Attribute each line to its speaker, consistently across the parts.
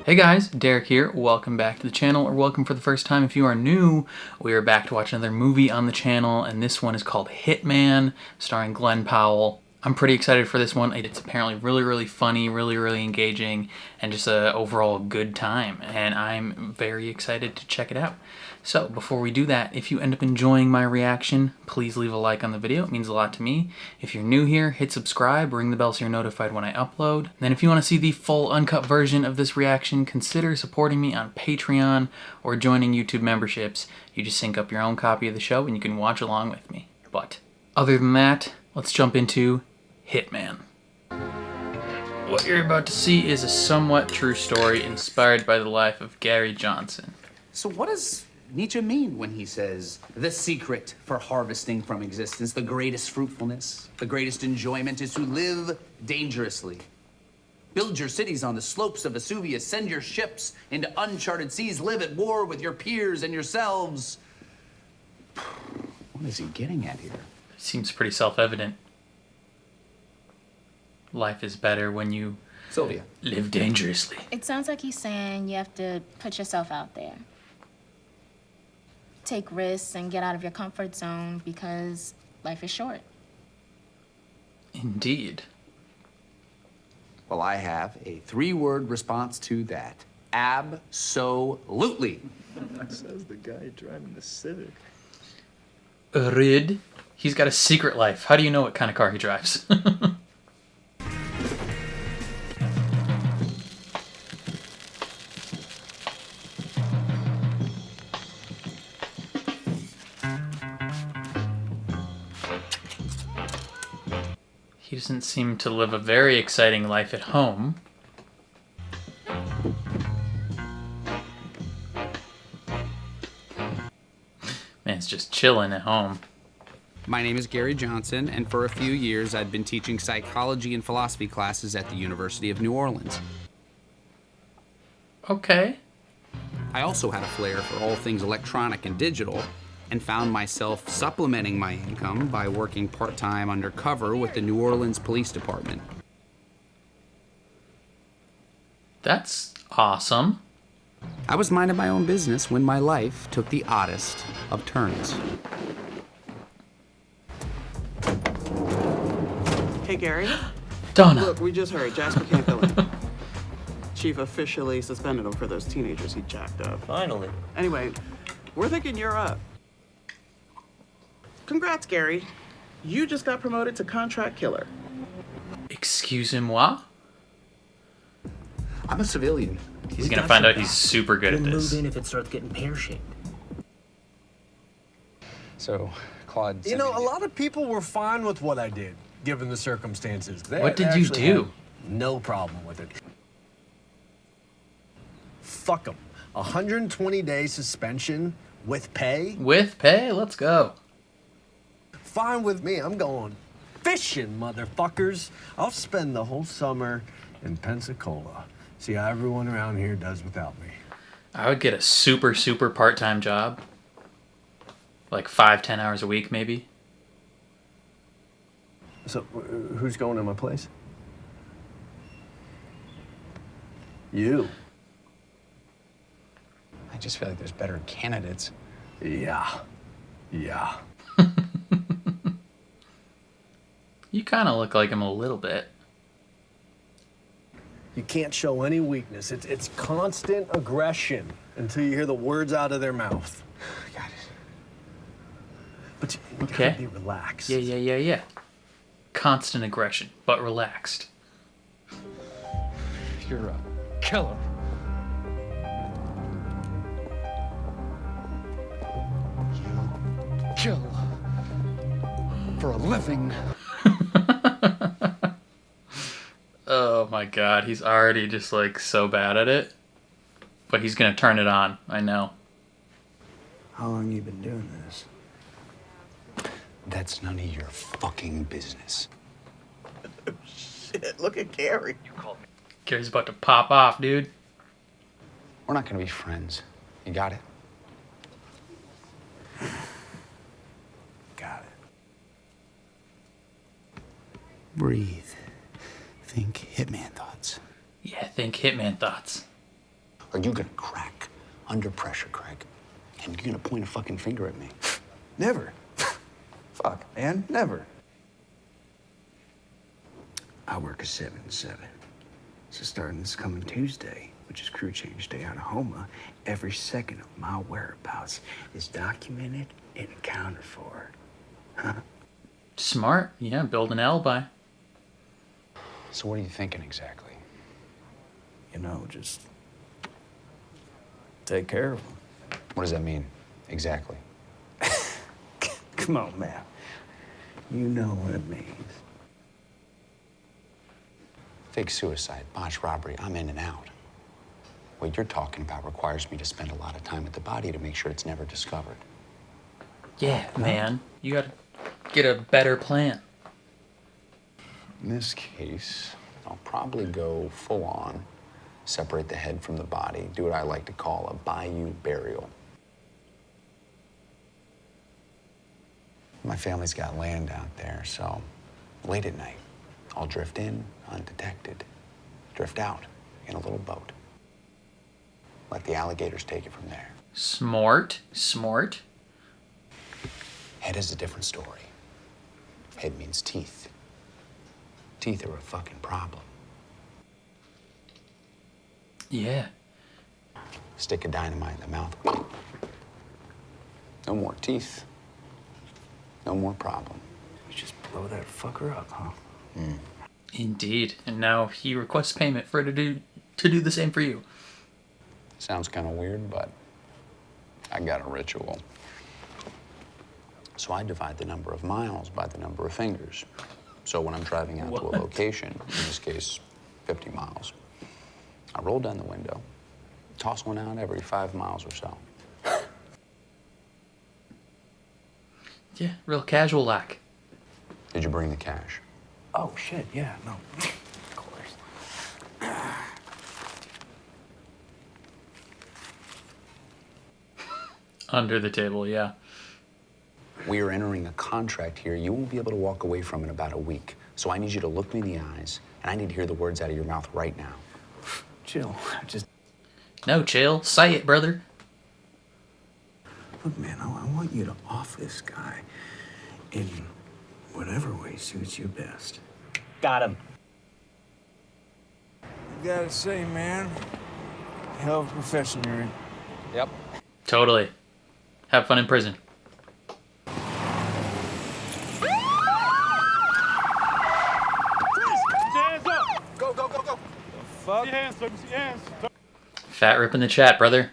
Speaker 1: Hey guys, Derek here. Welcome back to the channel, or welcome for the first time if you are new. We are back to watch another movie on the channel, and this one is called Hitman, starring Glen Powell. I'm pretty excited for this one. It's apparently really funny, really engaging, and just a overall good time, and I'm very excited to check it out. So before we do that, if you end up enjoying my reaction, please leave a like on the video. It means a lot to me. If you're new here, hit subscribe, ring the bell so you're notified when I upload. Then if you want to see the full uncut version of this reaction, consider supporting me on Patreon or joining YouTube memberships. You just sync up your own copy of the show and you can watch along with me. But other than that, let's jump into Hitman. What you're about to see is a somewhat true story inspired by the life of Gary Johnson.
Speaker 2: So what does Nietzsche mean when he says, the secret for harvesting from existence, the greatest fruitfulness, the greatest enjoyment is to live dangerously? Build your cities on the slopes of Vesuvius, send your ships into uncharted seas, live at war with your peers and yourselves. What is he getting at here?
Speaker 1: Seems pretty self-evident. Life is better when you
Speaker 2: Sylvia.
Speaker 1: Live dangerously.
Speaker 3: It sounds like he's saying you have to put yourself out there. Take risks and get out of your comfort zone because life is short.
Speaker 1: Indeed.
Speaker 2: Well, I have a 3-word response to that. Absolutely.
Speaker 4: Says the guy driving the Civic.
Speaker 1: Rid. He's got a secret life. How do you know what kind of car he drives? He doesn't seem to live a very exciting life at home. Man's just chilling at home.
Speaker 2: My name is Gary Johnson, and for a few years I'd been teaching psychology and philosophy classes at the University of New Orleans.
Speaker 1: Okay.
Speaker 2: I also had a flair for all things electronic and digital, and found myself supplementing my income by working part-time undercover with the New Orleans Police Department.
Speaker 1: That's awesome.
Speaker 2: I was minding my own business when my life took the oddest of turns.
Speaker 5: Hey, Gary.
Speaker 1: Donna.
Speaker 5: Look, we just heard Jasper can't fill in. Chief officially suspended him for those teenagers he jacked up.
Speaker 4: Finally.
Speaker 5: Anyway, we're thinking you're up. Congrats, Gary. You just got promoted to contract killer.
Speaker 1: Excusez-moi?
Speaker 2: I'm a civilian.
Speaker 1: He's gonna find out he's super good at
Speaker 6: We'll
Speaker 1: this.
Speaker 6: move in if it starts getting pear-shaped.
Speaker 2: So, Claude...
Speaker 7: You know, a lot of people were fine with what I did, given the circumstances.
Speaker 1: What did you
Speaker 7: actually
Speaker 1: do?
Speaker 7: had no problem with it. Fuck them. 120-day suspension with pay?
Speaker 1: With pay? Let's go.
Speaker 7: Fine with me. I'm going fishing, motherfuckers. I'll spend the whole summer in Pensacola. See how everyone around here does without me.
Speaker 1: I would get a super part-time job. Like 5-10 hours a week, maybe.
Speaker 7: So, who's going to my place? You.
Speaker 2: I just feel like there's better candidates.
Speaker 7: Yeah.
Speaker 1: You kind of look like him a little bit.
Speaker 7: You can't show any weakness. It's constant aggression until you hear the words out of their mouth.
Speaker 2: Got it.
Speaker 7: But you
Speaker 1: Okay.
Speaker 7: gotta be relaxed.
Speaker 1: Yeah. Constant aggression, but relaxed.
Speaker 4: You're a killer. You kill for a living.
Speaker 1: Oh my god, he's already just like so bad at it. But he's gonna turn it on, I know.
Speaker 6: How long you been doing this?
Speaker 2: That's none of your fucking business.
Speaker 5: Shit, look at Gary.
Speaker 1: Gary's about to pop off, dude.
Speaker 2: We're not gonna be friends. You got it?
Speaker 7: Got it.
Speaker 2: Breathe. Think Hitman thoughts.
Speaker 1: Yeah, think Hitman thoughts.
Speaker 2: Are you gonna crack under pressure, Craig? And you're gonna point a fucking finger at me?
Speaker 6: Never. Fuck, man, never. I work a 7 to 7. So starting this coming Tuesday, which is crew change day out of Homa, every second of my whereabouts is documented and accounted for. Huh?
Speaker 1: Smart. Yeah, build an alibi.
Speaker 2: So what are you thinking exactly?
Speaker 6: You know, just take care of them.
Speaker 2: What does that mean, exactly?
Speaker 6: Come on, man. You know what it means.
Speaker 2: Fake suicide, botched robbery, I'm in and out. What you're talking about requires me to spend a lot of time with the body to make sure it's never discovered.
Speaker 1: Yeah, man. You gotta get a better plan.
Speaker 2: In this case, I'll probably go full on, separate the head from the body, do what I like to call a bayou burial. My family's got land out there, so late at night, I'll drift in undetected, drift out in a little boat. Let the alligators take it from there.
Speaker 1: Smart. Smart.
Speaker 2: Head is a different story. Head means teeth. Teeth are a fucking problem.
Speaker 1: Yeah.
Speaker 2: Stick a dynamite in the mouth. No more teeth. No more problem.
Speaker 6: You just blow that fucker up, huh?
Speaker 1: Indeed. And now he requests payment for it to do the same for you.
Speaker 2: Sounds kind of weird, but I got a ritual. So I divide the number of miles by the number of fingers. So when I'm driving out to a location, in this case, 50 miles, I roll down the window, toss one out every 5 miles or so.
Speaker 1: Yeah, real casual like.
Speaker 2: Did you bring the cash?
Speaker 6: Oh, shit, yeah, no. Of course.
Speaker 1: Under the table, yeah.
Speaker 2: We are entering a contract here you won't be able to walk away from in about a week. So I need you to look me in the eyes, and I need to hear the words out of your mouth right now.
Speaker 6: Chill, just...
Speaker 1: No, chill. Say it, brother.
Speaker 6: Look, man, I want you to off this guy in whatever way suits you best.
Speaker 8: Got him.
Speaker 9: Gotta say, man, hell of a profession you're in.
Speaker 2: Yep.
Speaker 1: Totally. Have fun in prison.
Speaker 9: Go, go, go, go. The fuck?
Speaker 1: Fat rip in the chat, brother.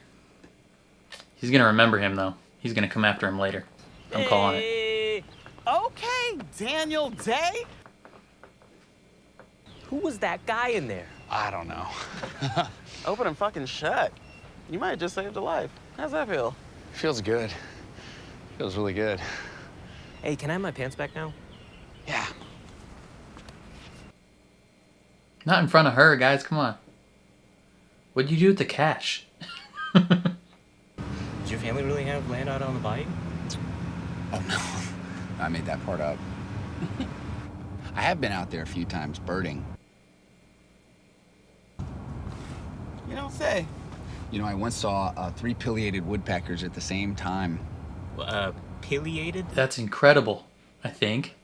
Speaker 1: He's gonna remember him, though. He's gonna come after him later. I'm calling it.
Speaker 8: Okay, Daniel Day. Who was that guy in there?
Speaker 2: I don't know.
Speaker 5: Open and fucking shut. You might have just saved a life. How's that feel?
Speaker 2: Feels good. Feels really good.
Speaker 8: Hey, can I have my pants back now?
Speaker 2: Yeah.
Speaker 1: Not in front of her, guys. Come on. What'd you do with the cash?
Speaker 8: Did your family really have land out on the bayou?
Speaker 2: Oh, no. I made that part up. I have been out there a few times birding.
Speaker 5: You don't say.
Speaker 2: You know, I once saw 3 pileated woodpeckers at the same time.
Speaker 8: Pileated?
Speaker 1: That's incredible, I think.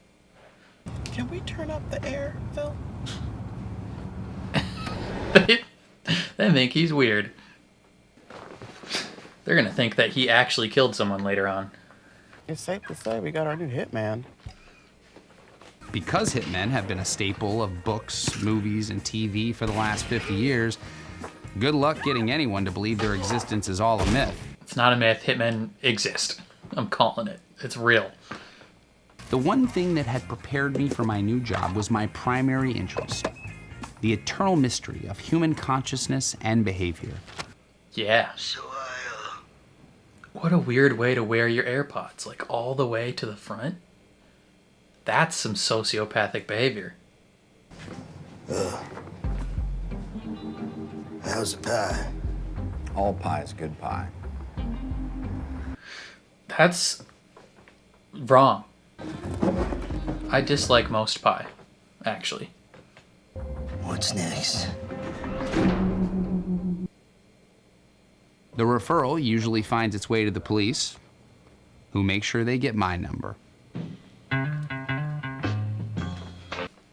Speaker 5: Can we turn up the air, Phil?
Speaker 1: They think he's weird. They're gonna think that he actually killed someone later on.
Speaker 5: It's safe to say we got our new hitman.
Speaker 10: Because hitmen have been a staple of books, movies, and TV for the last 50 years, good luck getting anyone to believe their existence is all a myth.
Speaker 1: It's not a myth. Hitmen exist. I'm calling it. It's real.
Speaker 10: The one thing that had prepared me for my new job was my primary interest, the eternal mystery of human consciousness and behavior.
Speaker 1: Yeah. What a weird way to wear your AirPods, like all the way to the front. That's some sociopathic behavior.
Speaker 6: How's the pie?
Speaker 2: All pie is good pie.
Speaker 1: That's wrong. I dislike most pie, actually.
Speaker 6: What's next?
Speaker 10: The referral usually finds its way to the police, who make sure they get my number.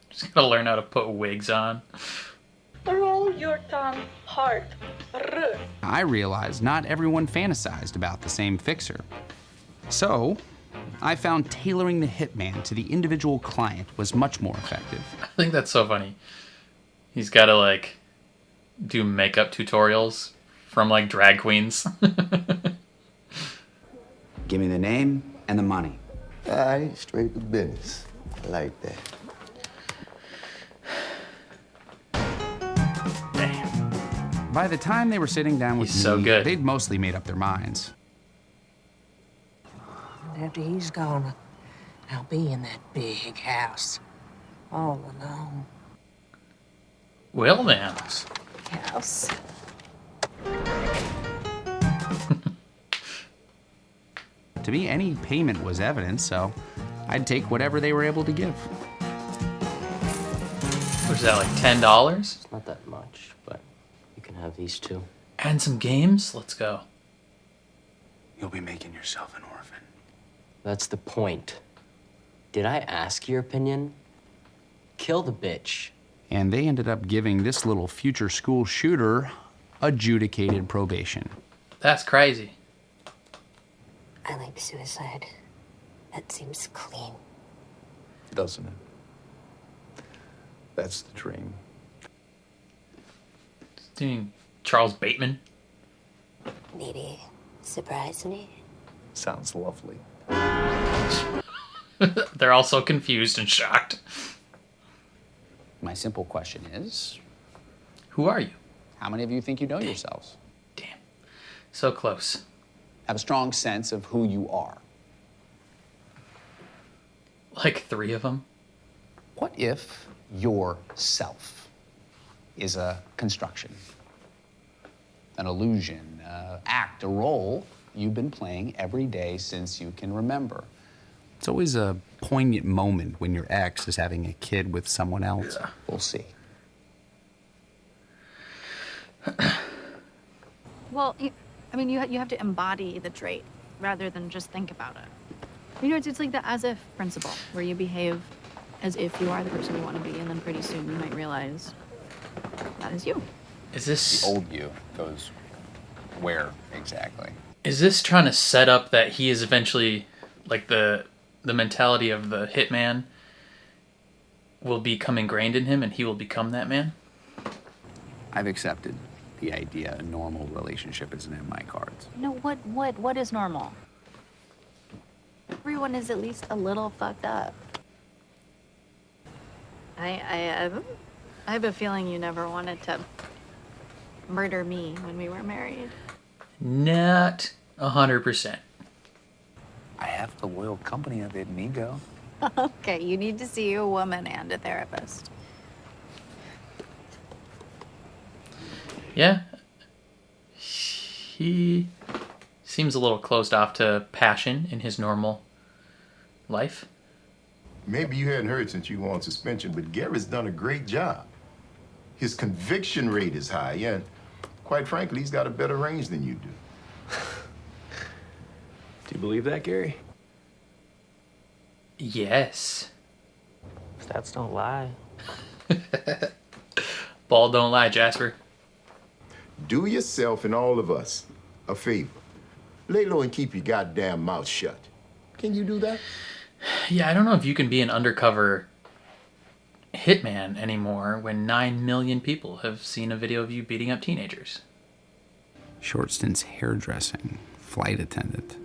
Speaker 1: Just gotta learn how to put wigs on.
Speaker 11: Roll your tongue hard.
Speaker 10: I realized not everyone fantasized about the same fixer. So, I found tailoring the hitman to the individual client was much more effective.
Speaker 1: I think that's so funny. He's gotta, like, do makeup tutorials from, like, drag queens.
Speaker 6: Give me the name and the money.
Speaker 12: I straight to business. I like that.
Speaker 10: By the time they were sitting down with
Speaker 1: He's so
Speaker 10: me,
Speaker 1: good.
Speaker 10: they'd mostly made up their minds.
Speaker 13: After he's gone, I'll be in that big house, all alone.
Speaker 1: Well then.
Speaker 13: House.
Speaker 10: To me, any payment was evidence, so I'd take whatever they were able to give.
Speaker 1: Was that like $10?
Speaker 14: It's not that much, but you can have these two.
Speaker 1: And some games? Let's go.
Speaker 6: You'll be making yourself an orphan.
Speaker 14: That's the point. Did I ask your opinion? Kill the bitch.
Speaker 10: And they ended up giving this little future school shooter adjudicated probation.
Speaker 1: That's crazy.
Speaker 13: I like suicide. That seems clean.
Speaker 4: Doesn't it? That's the dream.
Speaker 1: Doing Charles Bateman.
Speaker 13: Maybe surprise me.
Speaker 4: Sounds lovely.
Speaker 1: They're all so confused and shocked.
Speaker 10: My simple question is,
Speaker 1: who are you?
Speaker 10: How many of you think you know yourselves?
Speaker 1: So close.
Speaker 10: Have a strong sense of who you are.
Speaker 1: Like 3 of them.
Speaker 10: What if your self is a construction, an illusion, an act, a role you've been playing every day since you can remember? It's always a poignant moment when your ex is having a kid with someone else.
Speaker 1: Yeah.
Speaker 10: We'll see.
Speaker 15: Well, I mean, you have to embody the trait rather than just think about it. You know, it's like the as-if principle, where you behave as if you are the person you want to be, and then pretty soon you might realize that is you.
Speaker 1: Is this...
Speaker 10: The old you goes where exactly?
Speaker 1: Is this trying to set up that he is eventually, like, the mentality of the hitman will become ingrained in him and he will become that man?
Speaker 10: I've accepted the idea a normal relationship isn't in my cards.
Speaker 15: No, what is normal? Everyone is at least a little fucked up. I have a feeling you never wanted to murder me when we were married.
Speaker 1: Not 100%.
Speaker 6: I have the loyal company of Inigo.
Speaker 15: Okay, you need to see a woman and a therapist.
Speaker 1: Yeah. He seems a little closed off to passion in his normal life.
Speaker 16: Maybe you hadn't heard since you were on suspension, but Gary's done a great job. His conviction rate is high, and quite frankly, he's got a better range than you do.
Speaker 4: Do you believe that, Gary?
Speaker 1: Yes.
Speaker 14: Stats don't lie.
Speaker 1: Ball don't lie, Jasper.
Speaker 16: Do yourself and all of us a favor. Lay low and keep your goddamn mouth shut. Can you do that?
Speaker 1: Yeah, I don't know if you can be an undercover hitman anymore when 9 million people have seen a video of you beating up teenagers.
Speaker 10: Short stints hairdressing, flight attendant.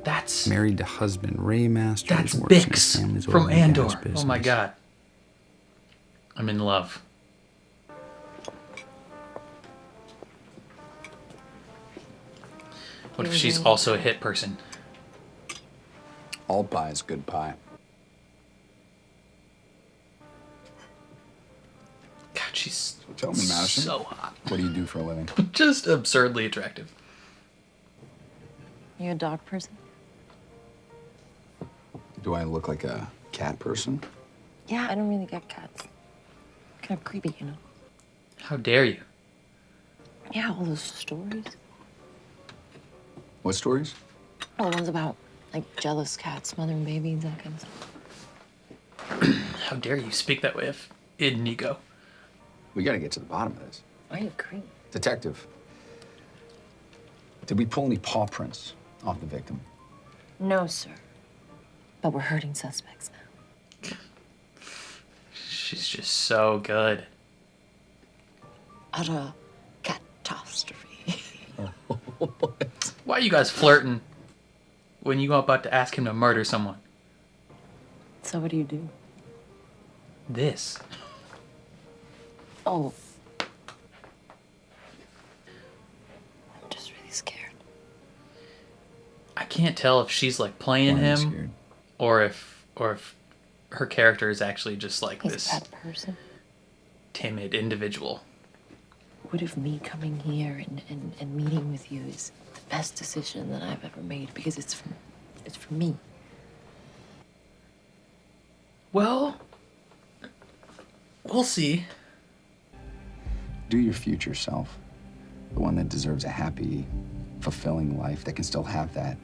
Speaker 1: That's...
Speaker 10: Married to husband Ray Masters.
Speaker 1: That's
Speaker 10: works in his
Speaker 1: Bix
Speaker 10: family's
Speaker 1: from
Speaker 10: oil and gas
Speaker 1: Andor. Oh my
Speaker 10: business.
Speaker 1: god. I'm in love. What if she's also a hit person?
Speaker 6: All pie is good pie.
Speaker 1: God, she's
Speaker 6: Tell me, Madison.
Speaker 1: so hot.
Speaker 6: What do you do for a living?
Speaker 1: Just absurdly attractive.
Speaker 15: You a dog person?
Speaker 6: Do I look like a cat person?
Speaker 15: Yeah, I don't really get cats. Kind of creepy, you know.
Speaker 1: How dare you?
Speaker 13: Yeah, all those stories.
Speaker 10: What stories?
Speaker 13: All the ones about, like, jealous cats smothering babies, that kind of stuff.
Speaker 1: How dare you speak that way of Inigo?
Speaker 10: We gotta get to the bottom of this.
Speaker 13: I agree.
Speaker 10: Detective, did we pull any paw prints off the victim?
Speaker 13: No, sir. But we're hurting suspects now.
Speaker 1: She's just so good.
Speaker 13: Utter catastrophe.
Speaker 1: Why are you guys flirting when you about to ask him to murder someone?
Speaker 13: So what do you do?
Speaker 1: This.
Speaker 13: Oh. I'm just really scared.
Speaker 1: I can't tell if she's like playing
Speaker 10: Why are you
Speaker 1: him
Speaker 10: scared?
Speaker 1: or if her character is actually just like
Speaker 13: He's
Speaker 1: this
Speaker 13: a bad person.
Speaker 1: timid individual.
Speaker 13: What if me coming here and meeting with you is the best decision that I've ever made because it's for me.
Speaker 1: Well, we'll see.
Speaker 10: Do your future self, the one that deserves a happy, fulfilling life that can still have that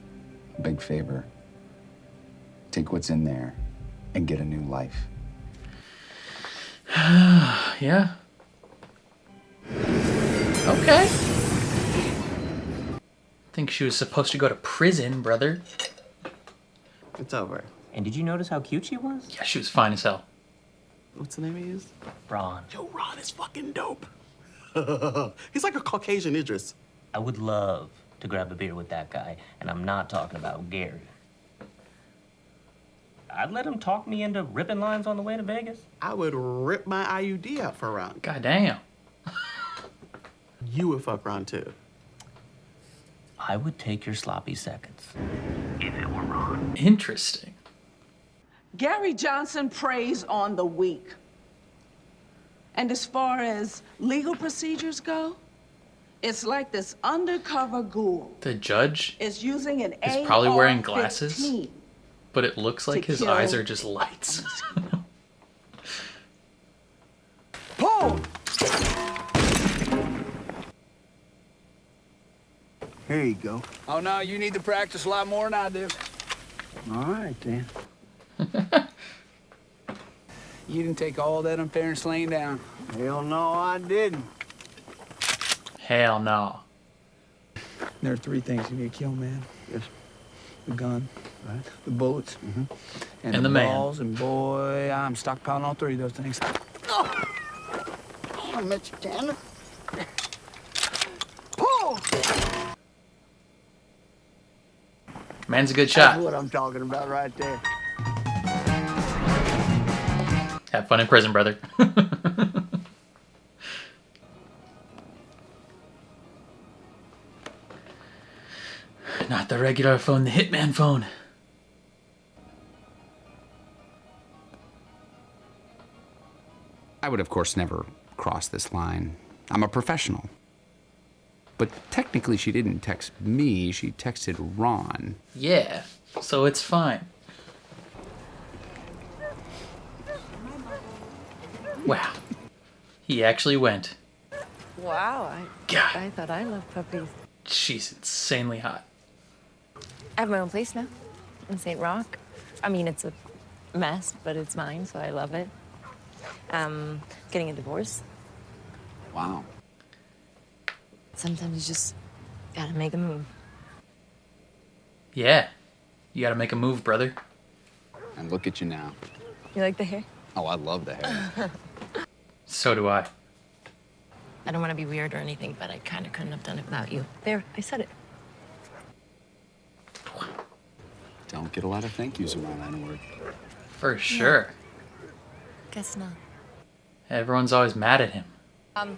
Speaker 10: big favor. Take what's in there and get a new life.
Speaker 1: Yeah. Okay. Think she was supposed to go to prison, brother.
Speaker 5: It's over.
Speaker 14: And did you notice how cute she was?
Speaker 1: Yeah, she was fine as hell.
Speaker 5: What's the name he used?
Speaker 14: Ron.
Speaker 5: Yo, Ron is fucking dope. He's like a Caucasian Idris.
Speaker 14: I would love to grab a beer with that guy, and I'm not talking about Gary. I'd let him talk me into ripping lines on the way to Vegas.
Speaker 5: I would rip my IUD out for Ron.
Speaker 1: God damn.
Speaker 5: You would fuck Ron too.
Speaker 14: I would take your sloppy seconds. If it were Ron.
Speaker 1: Interesting.
Speaker 17: Gary Johnson preys on the weak. And as far as legal procedures go, it's like this undercover ghoul
Speaker 1: The judge
Speaker 17: is using an
Speaker 1: is probably wearing
Speaker 17: AR-15
Speaker 1: glasses, but it looks like his
Speaker 17: kill.
Speaker 1: eyes are just lights.
Speaker 6: Pull! Here you go.
Speaker 9: Oh, no, you need to practice a lot more than I do.
Speaker 6: All right, then.
Speaker 9: You didn't take all that unfairness laying down.
Speaker 6: Hell no, I didn't.
Speaker 1: Hell no.
Speaker 9: There are three things you need to kill, man.
Speaker 6: Yes.
Speaker 9: The gun,
Speaker 6: Right.
Speaker 9: the bullets, and
Speaker 1: the
Speaker 9: the
Speaker 1: man.
Speaker 9: balls, and boy, I'm stockpiling all three of those things.
Speaker 6: Oh, Mr. Tanner. Pull!
Speaker 1: Man's a good shot.
Speaker 6: That's what I'm talking about right there.
Speaker 1: Have fun in prison, brother. Not the regular phone, the hitman phone.
Speaker 10: I would, of course, never cross this line. I'm a professional. But technically, she didn't text me. She texted Ron.
Speaker 1: Yeah, so it's fine. Wow. He actually went.
Speaker 13: Wow,
Speaker 1: God.
Speaker 13: I thought I loved puppies.
Speaker 1: She's insanely hot.
Speaker 13: I have my own place now in St. Rock. I mean, it's a mess, but it's mine, so I love it. Getting a divorce.
Speaker 10: Wow.
Speaker 13: Sometimes you just gotta make a move.
Speaker 1: Yeah. You gotta make a move, brother.
Speaker 10: And look at you now.
Speaker 13: You like the hair?
Speaker 10: Oh, I love the hair.
Speaker 1: So do I.
Speaker 13: I don't want to be weird or anything, but I kind of couldn't have done it without you. There, I said it.
Speaker 10: Don't get a lot of thank yous around that word.
Speaker 1: For sure.
Speaker 13: Guess not.
Speaker 1: Everyone's always mad at him.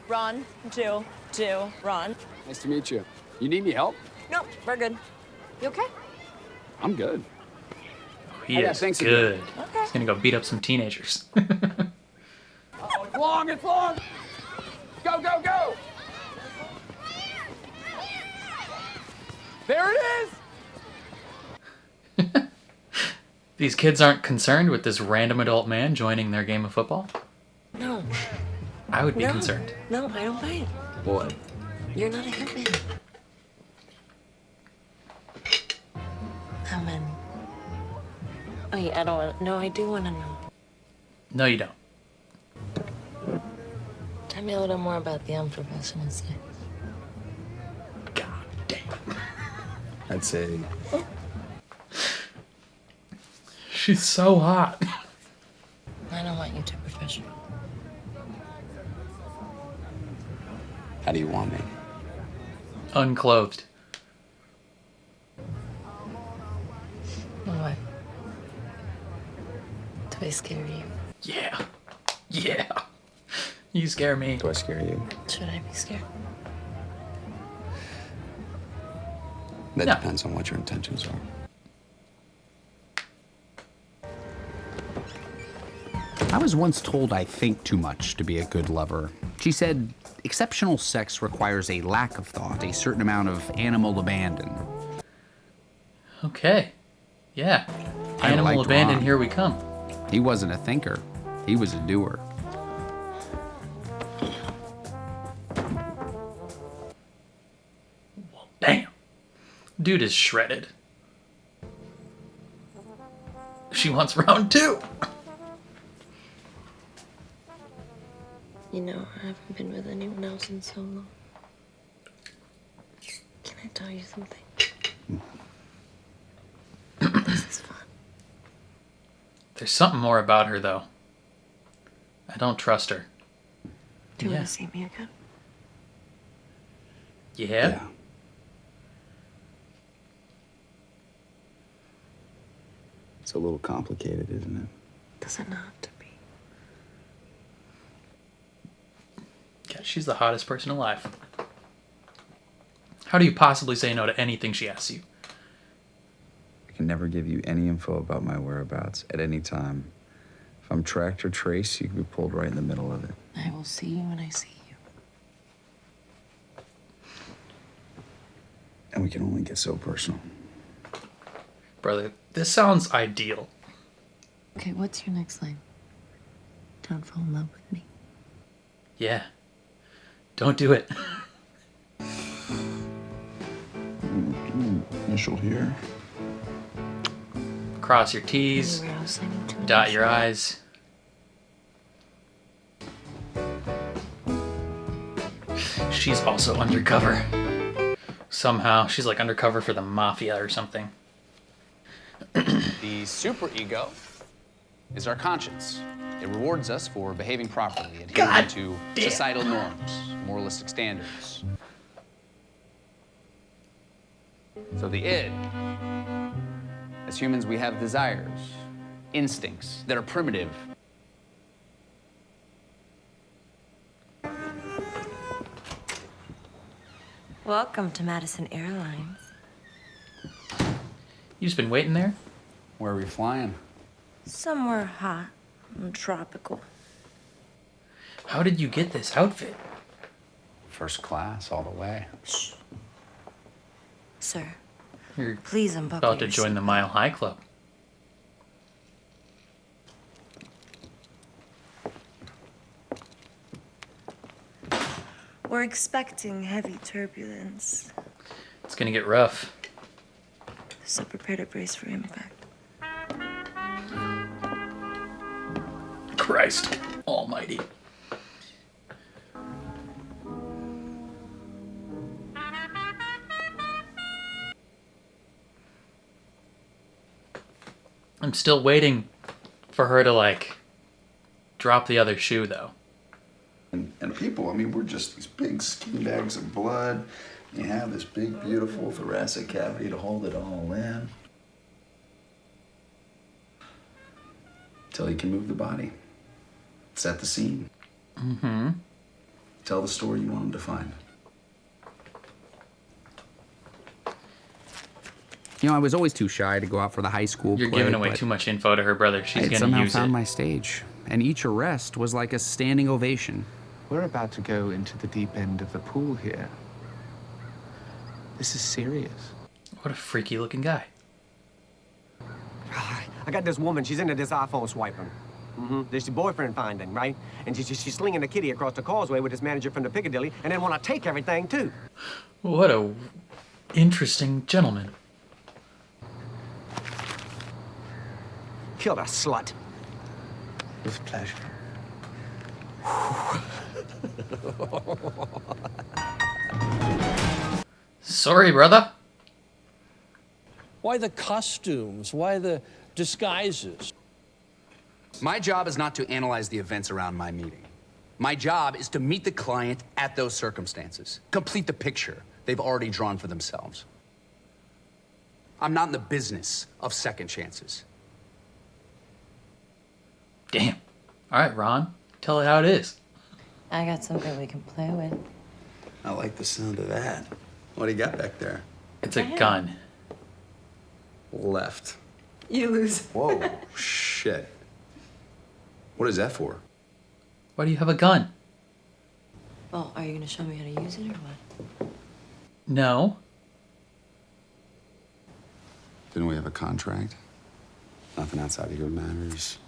Speaker 13: Ron, Jill, Ron.
Speaker 10: Nice to meet you. You need any help?
Speaker 13: No, we're good. You okay?
Speaker 10: I'm good.
Speaker 1: He
Speaker 10: I got
Speaker 1: is
Speaker 10: things to
Speaker 1: good.
Speaker 10: do.
Speaker 13: Okay.
Speaker 1: He's gonna go beat up some teenagers.
Speaker 9: Oh, it's long, it's long. Go, go, go. There it is.
Speaker 1: These kids aren't concerned with this random adult man joining their game of football?
Speaker 13: No.
Speaker 1: I would be
Speaker 13: No.
Speaker 1: concerned.
Speaker 13: No, I don't buy it.
Speaker 10: Boy,
Speaker 13: You're not a hitman. How many? Wait, I don't want to. No, I do want to know.
Speaker 1: No, you don't.
Speaker 13: Tell me a little more about the unprofessional side.
Speaker 10: I'd say
Speaker 1: She's so hot.
Speaker 13: I don't want you too professional.
Speaker 10: how do you want me?
Speaker 1: Unclothed.
Speaker 13: What? Do I scare you?
Speaker 1: Yeah. Yeah. You scare me.
Speaker 10: Do I scare you?
Speaker 13: Should I be scared?
Speaker 10: That
Speaker 1: No.
Speaker 10: depends on what your intentions are. I was once told I think too much to be a good lover. She said, exceptional sex requires a lack of thought, a certain amount of animal abandon.
Speaker 1: Okay. Yeah.
Speaker 10: I
Speaker 1: Animal
Speaker 10: liked
Speaker 1: abandon,
Speaker 10: Ron.
Speaker 1: here we come.
Speaker 10: He wasn't a thinker. He was a doer.
Speaker 1: Damn. Dude is shredded. She wants round 2.
Speaker 13: You know, I haven't been with anyone else in so long. Can I tell you something? This is fun.
Speaker 1: There's something more about her, though. I don't trust her.
Speaker 13: Do you
Speaker 1: Yeah.
Speaker 13: want to see me again?
Speaker 1: Yeah?
Speaker 10: It's a little complicated, isn't it?
Speaker 13: Does it not have to be?
Speaker 1: Yeah, she's the hottest person alive. How do you possibly say no to anything she asks you?
Speaker 18: I can never give you any info about my whereabouts at any time. If I'm tracked or traced, you can be pulled right in the middle of it.
Speaker 13: I will see you when I see you.
Speaker 18: And we can only get so personal.
Speaker 1: Brother, this sounds ideal.
Speaker 13: Okay, what's your next line? Don't fall in love with me.
Speaker 1: Yeah. Don't do it.
Speaker 18: Initial here.
Speaker 1: Cross your T's.
Speaker 13: Anywhere else I need to
Speaker 1: Dot your I's. She's also undercover. Somehow. She's like undercover for the mafia or something.
Speaker 10: The superego is our conscience. It rewards us for behaving properly, adhering to societal norms, moralistic standards. So the id. As humans, we have desires, instincts that are primitive.
Speaker 13: Welcome to Madison Airlines.
Speaker 1: You just been waiting there?
Speaker 10: Where are we flying?
Speaker 13: Somewhere hot and tropical.
Speaker 1: How did you get this outfit?
Speaker 10: First class, all the way.
Speaker 13: Sir,
Speaker 1: You're
Speaker 13: please unbuckle
Speaker 1: about to
Speaker 13: your
Speaker 1: join the Mile High Club.
Speaker 13: We're expecting heavy turbulence,
Speaker 1: It's gonna get rough.
Speaker 13: so prepare to brace for impact.
Speaker 1: Christ almighty. I'm still waiting for her to, like, drop the other shoe, though.
Speaker 16: And people, I mean, we're just these big skin bags of blood. You have this big, beautiful thoracic cavity to hold it all in. Till you can move the body. Set the scene.
Speaker 1: Mm-hmm.
Speaker 16: Tell the story you want them to find.
Speaker 10: You know, I was always too shy to go out for the high school
Speaker 1: You're
Speaker 10: play,
Speaker 1: giving away
Speaker 10: but
Speaker 1: too much info to her brother.
Speaker 10: I
Speaker 1: She's
Speaker 10: had
Speaker 1: gonna
Speaker 10: somehow
Speaker 1: use
Speaker 10: found
Speaker 1: it.
Speaker 10: my stage, and each arrest was like a standing ovation.
Speaker 6: We're about to go into the deep end of the pool here. This is serious.
Speaker 1: What a freaky looking guy.
Speaker 7: I got this woman. She's into this iPhone swiping. Mm-hmm. This is boyfriend finding, right? And she's slinging a kitty across the causeway with his manager from the Piccadilly, and then want to take everything too.
Speaker 1: What a interesting gentleman.
Speaker 7: Kill that slut.
Speaker 6: With pleasure.
Speaker 1: Sorry, brother.
Speaker 19: Why the costumes? Why the disguises?
Speaker 2: My job is not to analyze the events around my meeting. My job is to meet the client at those circumstances, complete the picture they've already drawn for themselves. I'm not in the business of second chances.
Speaker 1: Damn. All right, Ron. Tell it how it is.
Speaker 13: I got something we can play with.
Speaker 18: I like the sound of that. What do you got back there?
Speaker 1: It's a gun.
Speaker 18: Left.
Speaker 13: You lose.
Speaker 18: Whoa, shit. What is that for?
Speaker 1: Why do you have a gun?
Speaker 13: Well, are you gonna show me how to use it or what?
Speaker 1: No.
Speaker 18: Didn't we have a contract? Nothing outside of here matters.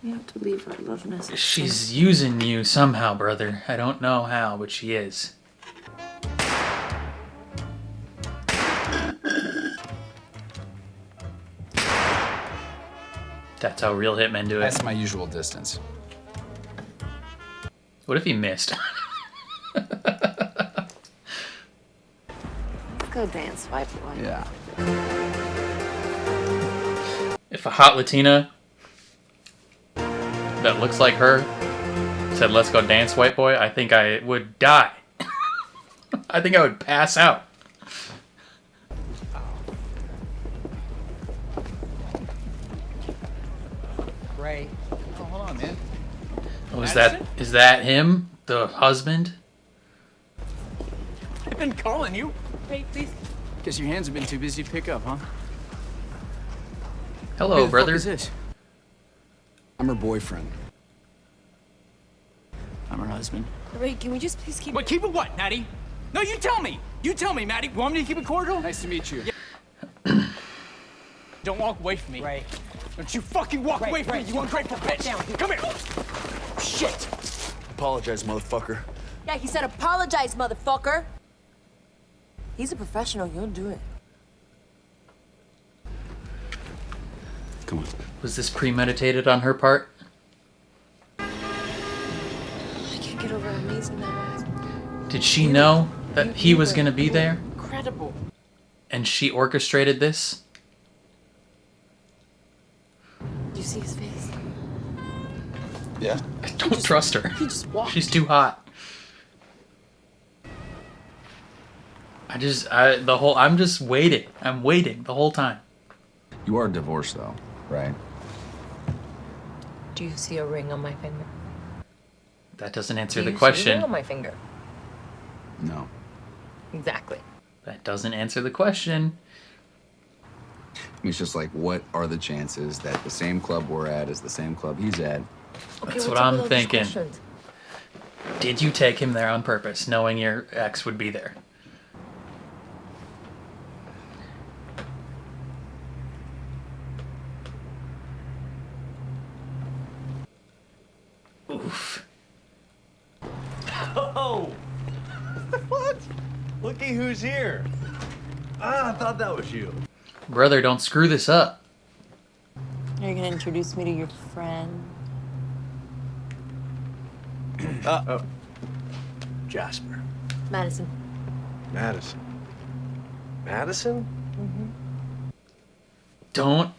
Speaker 13: We have to leave our love nest.
Speaker 1: She's using you somehow, brother. I don't know how, but she is. That's how real hitmen do it.
Speaker 10: That's my usual distance.
Speaker 1: What if he missed?
Speaker 13: Let's go dance, white boy.
Speaker 10: Yeah.
Speaker 1: If a hot Latina that looks like her said, "Let's go dance, white boy," I think I would die. I think I would pass out.
Speaker 10: Ray. Oh, hold on, man.
Speaker 1: Oh, is that him? The husband?
Speaker 9: I've been calling you.
Speaker 8: Hey, please.
Speaker 9: Guess your hands have been too busy to pick up, huh?
Speaker 1: Hello,
Speaker 9: Who the
Speaker 1: brother.
Speaker 9: fuck is this?
Speaker 10: I'm her boyfriend.
Speaker 9: I'm her husband.
Speaker 13: Ray, can we just please keep
Speaker 9: Wait, keep it what, Maddie? No, you tell me. You tell me, Maddie. Want me to keep it cordial? Nice to meet you. Yeah. Don't walk away from me.
Speaker 8: Ray.
Speaker 9: Don't you fucking walk away from me, you ungrateful bitch. Come here. Shit.
Speaker 4: Apologize, motherfucker.
Speaker 13: Yeah, he said apologize, motherfucker. He's a professional. You'll do it.
Speaker 18: Come on.
Speaker 1: Was this premeditated on her part?
Speaker 13: I can't get over how amazing that was.
Speaker 1: Did she know that he was going to be there?
Speaker 17: Incredible.
Speaker 1: And she orchestrated this?
Speaker 13: Do you see his face?
Speaker 18: Yeah.
Speaker 1: I don't trust her.
Speaker 13: He just walked.
Speaker 1: She's too hot. I'm just waiting. I'm waiting the whole time.
Speaker 18: You are divorced, though, right?
Speaker 13: Do you see a ring on my finger?
Speaker 1: That doesn't answer
Speaker 13: Do
Speaker 1: the
Speaker 13: you see a
Speaker 1: question.
Speaker 13: ring on my finger?
Speaker 18: No.
Speaker 13: Exactly.
Speaker 1: That doesn't answer the question.
Speaker 18: It's just like, what are the chances that the same club we're at is the same club he's at?
Speaker 13: Okay,
Speaker 1: That's
Speaker 13: what's
Speaker 1: what
Speaker 13: up
Speaker 1: I'm
Speaker 13: with all these
Speaker 1: thinking.
Speaker 13: questions?
Speaker 1: Did you take him there on purpose, knowing your ex would be there? Oof.
Speaker 7: Oh! What? Looky who's here. Ah, I thought that was you.
Speaker 1: Brother, don't screw this up.
Speaker 13: Are you gonna introduce me to your friend?
Speaker 7: Oh. Jasper.
Speaker 13: Madison.
Speaker 7: Madison. Madison?
Speaker 1: Don't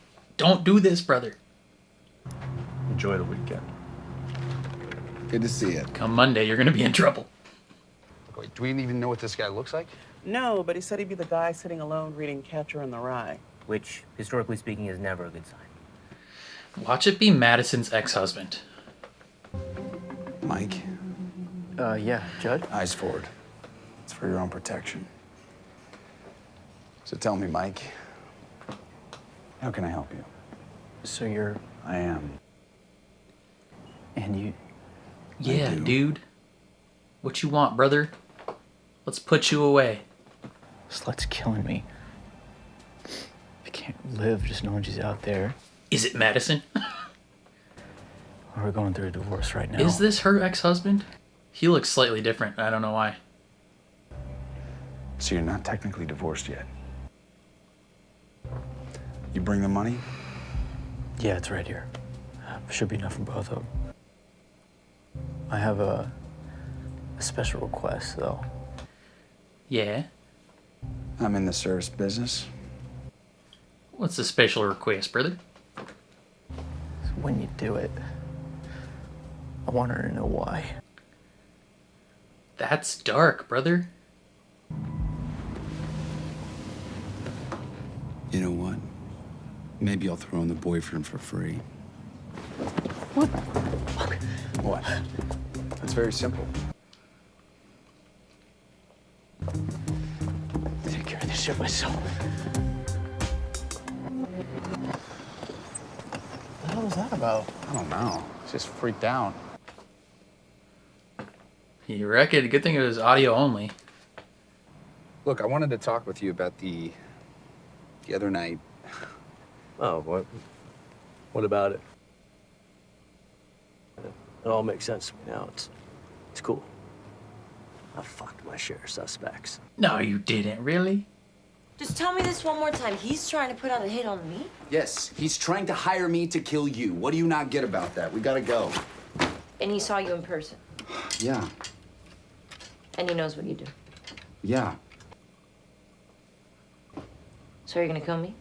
Speaker 1: do this, brother.
Speaker 7: Enjoy the weekend.
Speaker 18: Good to see you.
Speaker 1: Come Monday, you're gonna be in trouble.
Speaker 18: Wait, do we even know what this guy looks like?
Speaker 5: No, but he said he'd be the guy sitting alone reading Catcher in the Rye.
Speaker 8: Which, historically speaking, is never a good sign.
Speaker 1: Watch it be Madison's ex-husband.
Speaker 18: Mike?
Speaker 9: Yeah, Judd?
Speaker 18: Eyes forward. It's for your own protection. So tell me, Mike, how can I help you?
Speaker 9: So you're...
Speaker 18: I am.
Speaker 9: And you...
Speaker 1: Yeah, dude. What you want, brother? Let's put you away.
Speaker 9: Slut's killing me. I can't live just knowing she's out there.
Speaker 1: Is it Madison?
Speaker 20: We're going through a divorce right now.
Speaker 1: Is this her ex-husband? He looks slightly different. I don't know why.
Speaker 18: So you're not technically divorced yet. You bring the money?
Speaker 20: Yeah, it's right here. Should be enough for both of them. I have a special request, though.
Speaker 1: Yeah?
Speaker 18: I'm in the service business.
Speaker 1: What's the special request, brother?
Speaker 20: When you do it, I want her to know why.
Speaker 1: That's dark, brother.
Speaker 18: You know what? Maybe I'll throw in the boyfriend for free.
Speaker 20: What?
Speaker 18: What? It's very simple.
Speaker 20: Take care of this shit myself. What the hell was that about?
Speaker 10: I don't know. Just freaked out.
Speaker 1: You reckon? Good thing it was audio only.
Speaker 18: Look, I wanted to talk with you about the other night.
Speaker 19: Oh, what? What about it? It all makes sense to me now. It's cool. I fucked my share of suspects.
Speaker 1: No, you didn't. Really?
Speaker 13: Just tell me this one more time. He's trying to put out a hit on me?
Speaker 10: Yes, he's trying to hire me to kill you. What do you not get about that? We gotta go.
Speaker 13: And he saw you in person.
Speaker 10: Yeah,
Speaker 13: And he knows what you do.
Speaker 10: yeah.
Speaker 13: So you're gonna kill me?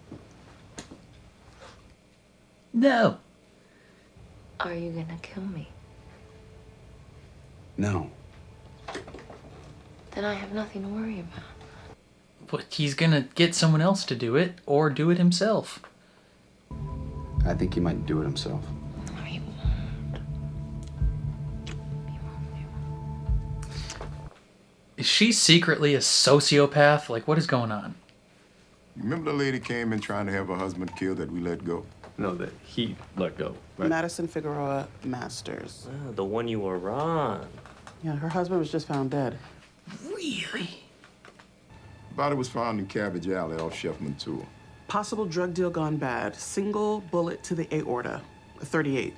Speaker 1: No.
Speaker 13: Are you gonna kill me?
Speaker 10: No.
Speaker 13: Then I have nothing to worry about.
Speaker 1: But he's gonna get someone else to do it, or do it himself.
Speaker 10: I think he might do it himself.
Speaker 13: No, he won't.
Speaker 1: Is she secretly a sociopath? Like, what is going on?
Speaker 16: Remember the lady came in trying to have her husband killed that we let go?
Speaker 21: No, that he let go. Right?
Speaker 5: Madison Figueroa Masters.
Speaker 14: Oh, the one you were on.
Speaker 5: Yeah, her husband was just found dead.
Speaker 1: Really?
Speaker 16: Body was found in Cabbage Alley off Sheffman Tour.
Speaker 5: Possible drug deal gone bad. Single bullet to the aorta. A 38.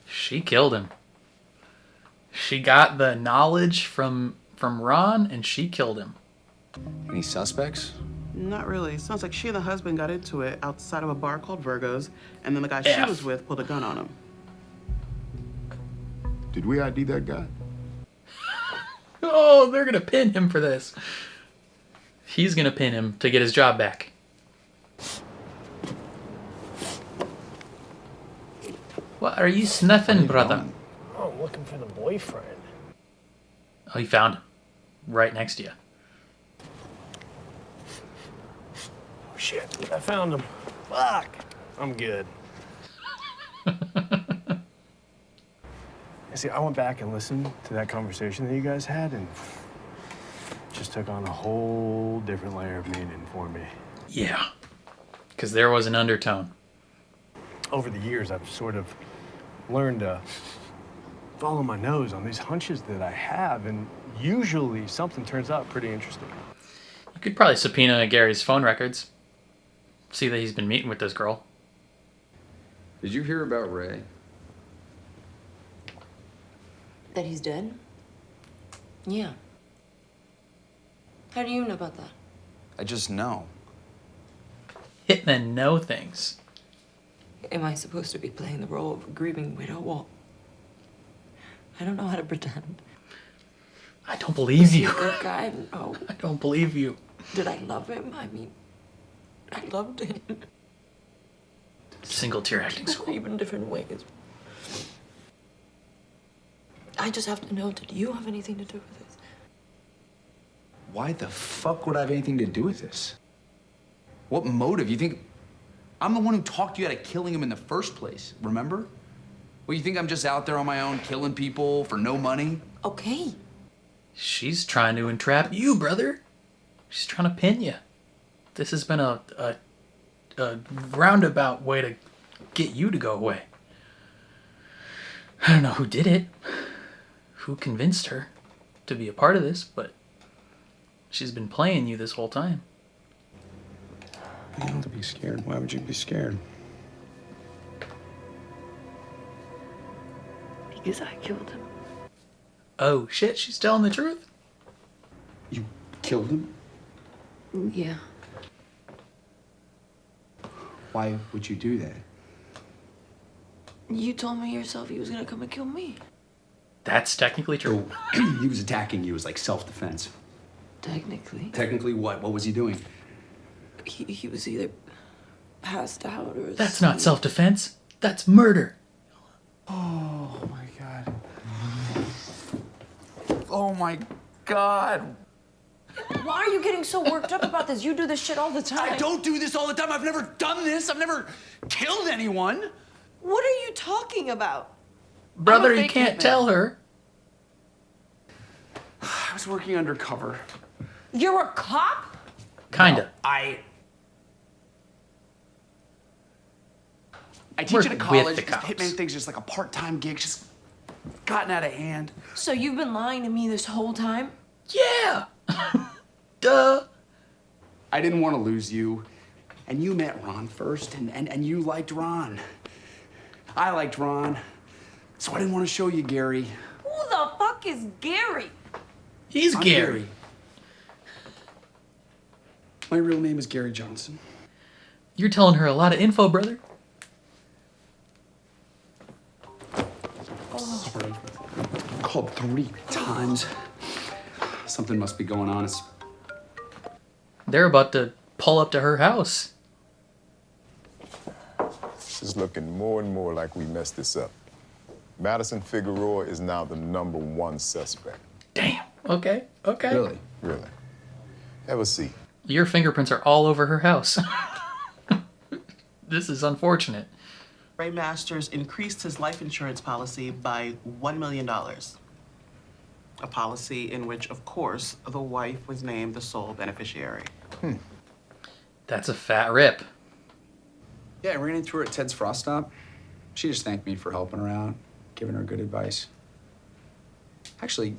Speaker 1: She killed him. She got the knowledge from Ron, and she killed him.
Speaker 18: Any suspects?
Speaker 5: Not really. Sounds like she and the husband got into it outside of a bar called Virgo's, and then the guy she
Speaker 1: F.
Speaker 5: was with pulled a gun on him.
Speaker 16: Did we ID that guy?
Speaker 1: Oh, they're gonna pin him for this. He's gonna pin him to get his job back. What are you sniffing, brother?
Speaker 19: Oh, I'm looking for the boyfriend.
Speaker 1: Oh, he found him. Right next to you.
Speaker 19: Oh, shit. I found him. Fuck. I'm good. See, I went back and listened to that conversation that you guys had, and it just took on a whole different layer of meaning for me.
Speaker 1: Yeah. Because there was an undertone.
Speaker 19: Over the years, I've sort of learned to follow my nose on these hunches that I have, and usually something turns out pretty interesting.
Speaker 1: You could probably subpoena Gary's phone records. See that he's been meeting with this girl.
Speaker 18: Did you hear about Ray?
Speaker 13: That he's dead? Yeah. How do you know about that?
Speaker 18: I just know.
Speaker 1: Hitmen know things.
Speaker 13: Am I supposed to be playing the role of a grieving widow? Well, I don't know how to pretend.
Speaker 1: I don't believe you.
Speaker 13: Is he a good guy? No.
Speaker 1: I don't believe you.
Speaker 13: Did I love him? I mean, I loved him.
Speaker 1: Single tier acting school.
Speaker 13: Even different ways. I just have to know, did you have anything to do with this?
Speaker 10: Why the fuck would I have anything to do with this? What motive? You think I'm the one who talked you out of killing him in the first place, remember? Well, you think I'm just out there on my own killing people for no money?
Speaker 13: Okay.
Speaker 1: She's trying to entrap you, brother. She's trying to pin you. This has been a roundabout way to get you to go away. I don't know who did it, who convinced her to be a part of this, but she's been playing you this whole time.
Speaker 18: You don't have to be scared. Why would you be scared?
Speaker 11: Because I killed him.
Speaker 1: Oh shit, she's telling the truth?
Speaker 6: You killed him?
Speaker 11: Yeah.
Speaker 6: Why would you do that?
Speaker 11: You told me yourself he was gonna come and kill me.
Speaker 1: That's technically true.
Speaker 6: He was attacking you as like self-defense.
Speaker 11: Technically.
Speaker 6: Technically what? What was he doing?
Speaker 11: He was either passed out or...
Speaker 1: That's not self-defense. That's murder.
Speaker 6: Oh my God. Oh my God.
Speaker 13: Why are you getting so worked up about this? You do this shit all the time.
Speaker 6: I don't do this all the time. I've never done this. I've never killed anyone.
Speaker 13: What are you talking about?
Speaker 1: Brother, you can't tell her.
Speaker 6: I was working undercover.
Speaker 13: You're a cop?
Speaker 1: Kinda.
Speaker 6: I teach
Speaker 1: Work
Speaker 6: at a
Speaker 1: with
Speaker 6: college.
Speaker 1: the
Speaker 6: This
Speaker 1: cops.
Speaker 6: hitman thing's just like a part-time gig. Just gotten out of hand.
Speaker 13: So you've been lying to me this whole time?
Speaker 1: Yeah. Duh.
Speaker 6: I didn't want to lose you. And you met Ron first, and you liked Ron. I liked Ron. So I didn't want to show you Gary.
Speaker 13: Who the fuck is Gary?
Speaker 1: He's
Speaker 6: I'm
Speaker 1: Gary.
Speaker 6: My real name is Gary Johnson.
Speaker 1: You're telling her a lot of info, brother.
Speaker 6: Sorry. Called 3 times. Something must be going on.
Speaker 1: They're about to pull up to her house.
Speaker 3: This is looking more and more like we messed this up. Madison Figueroa is now the #1 suspect.
Speaker 1: Damn. Okay. Okay.
Speaker 6: Really?
Speaker 3: Really. Have a seat.
Speaker 1: Your fingerprints are all over her house. This is unfortunate.
Speaker 5: Ray Masters increased his life insurance policy by $1 million. A policy in which, of course, the wife was named the sole beneficiary.
Speaker 1: That's a fat rip.
Speaker 6: Yeah, I ran into her at Ted's Frost Stop. She just thanked me for helping her out, giving her good advice. Actually,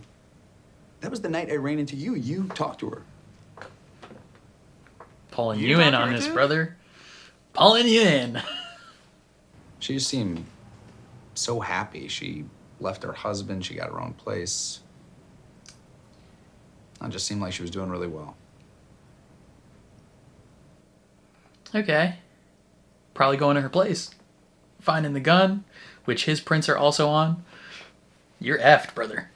Speaker 6: that was the night I ran into you. You talked to her.
Speaker 1: Pulling you in on this, brother. Pulling you in.
Speaker 6: She just seemed so happy. She left her husband. She got her own place. It just seemed like she was doing really well.
Speaker 1: Okay. Probably going to her place. Finding the gun, which his prints are also on. You're effed, brother.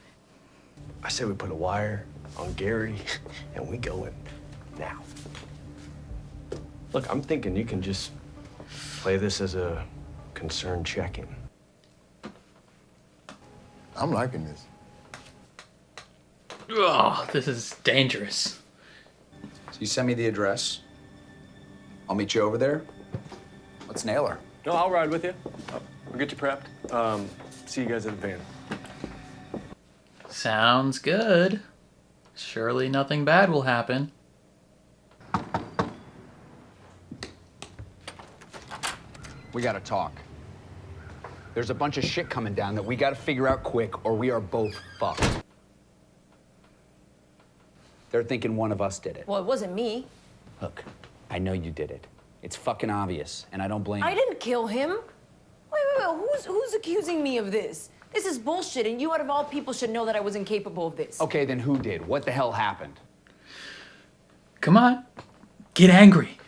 Speaker 19: I say we put a wire on Gary and we go in now. Look, I'm thinking you can just play this as a concern check-in.
Speaker 3: I'm liking this.
Speaker 1: Oh, this is dangerous.
Speaker 6: So you send me the address. I'll meet you over there. Let's nail her.
Speaker 19: No, I'll ride with you. We'll get you prepped. See you guys in the van.
Speaker 1: Sounds good. Surely nothing bad will happen.
Speaker 10: We gotta talk. There's a bunch of shit coming down that we gotta figure out quick or we are both fucked. They're thinking one of us did it.
Speaker 13: Well, it wasn't me.
Speaker 10: Look, I know you did it. It's fucking obvious, and I don't blame
Speaker 13: I
Speaker 10: you.
Speaker 13: didn't kill him. Wait. Who's accusing me of this? This is bullshit, and you out of all people should know that I was incapable of this.
Speaker 10: Okay, then who did? What the hell happened?
Speaker 1: Come on. Get angry.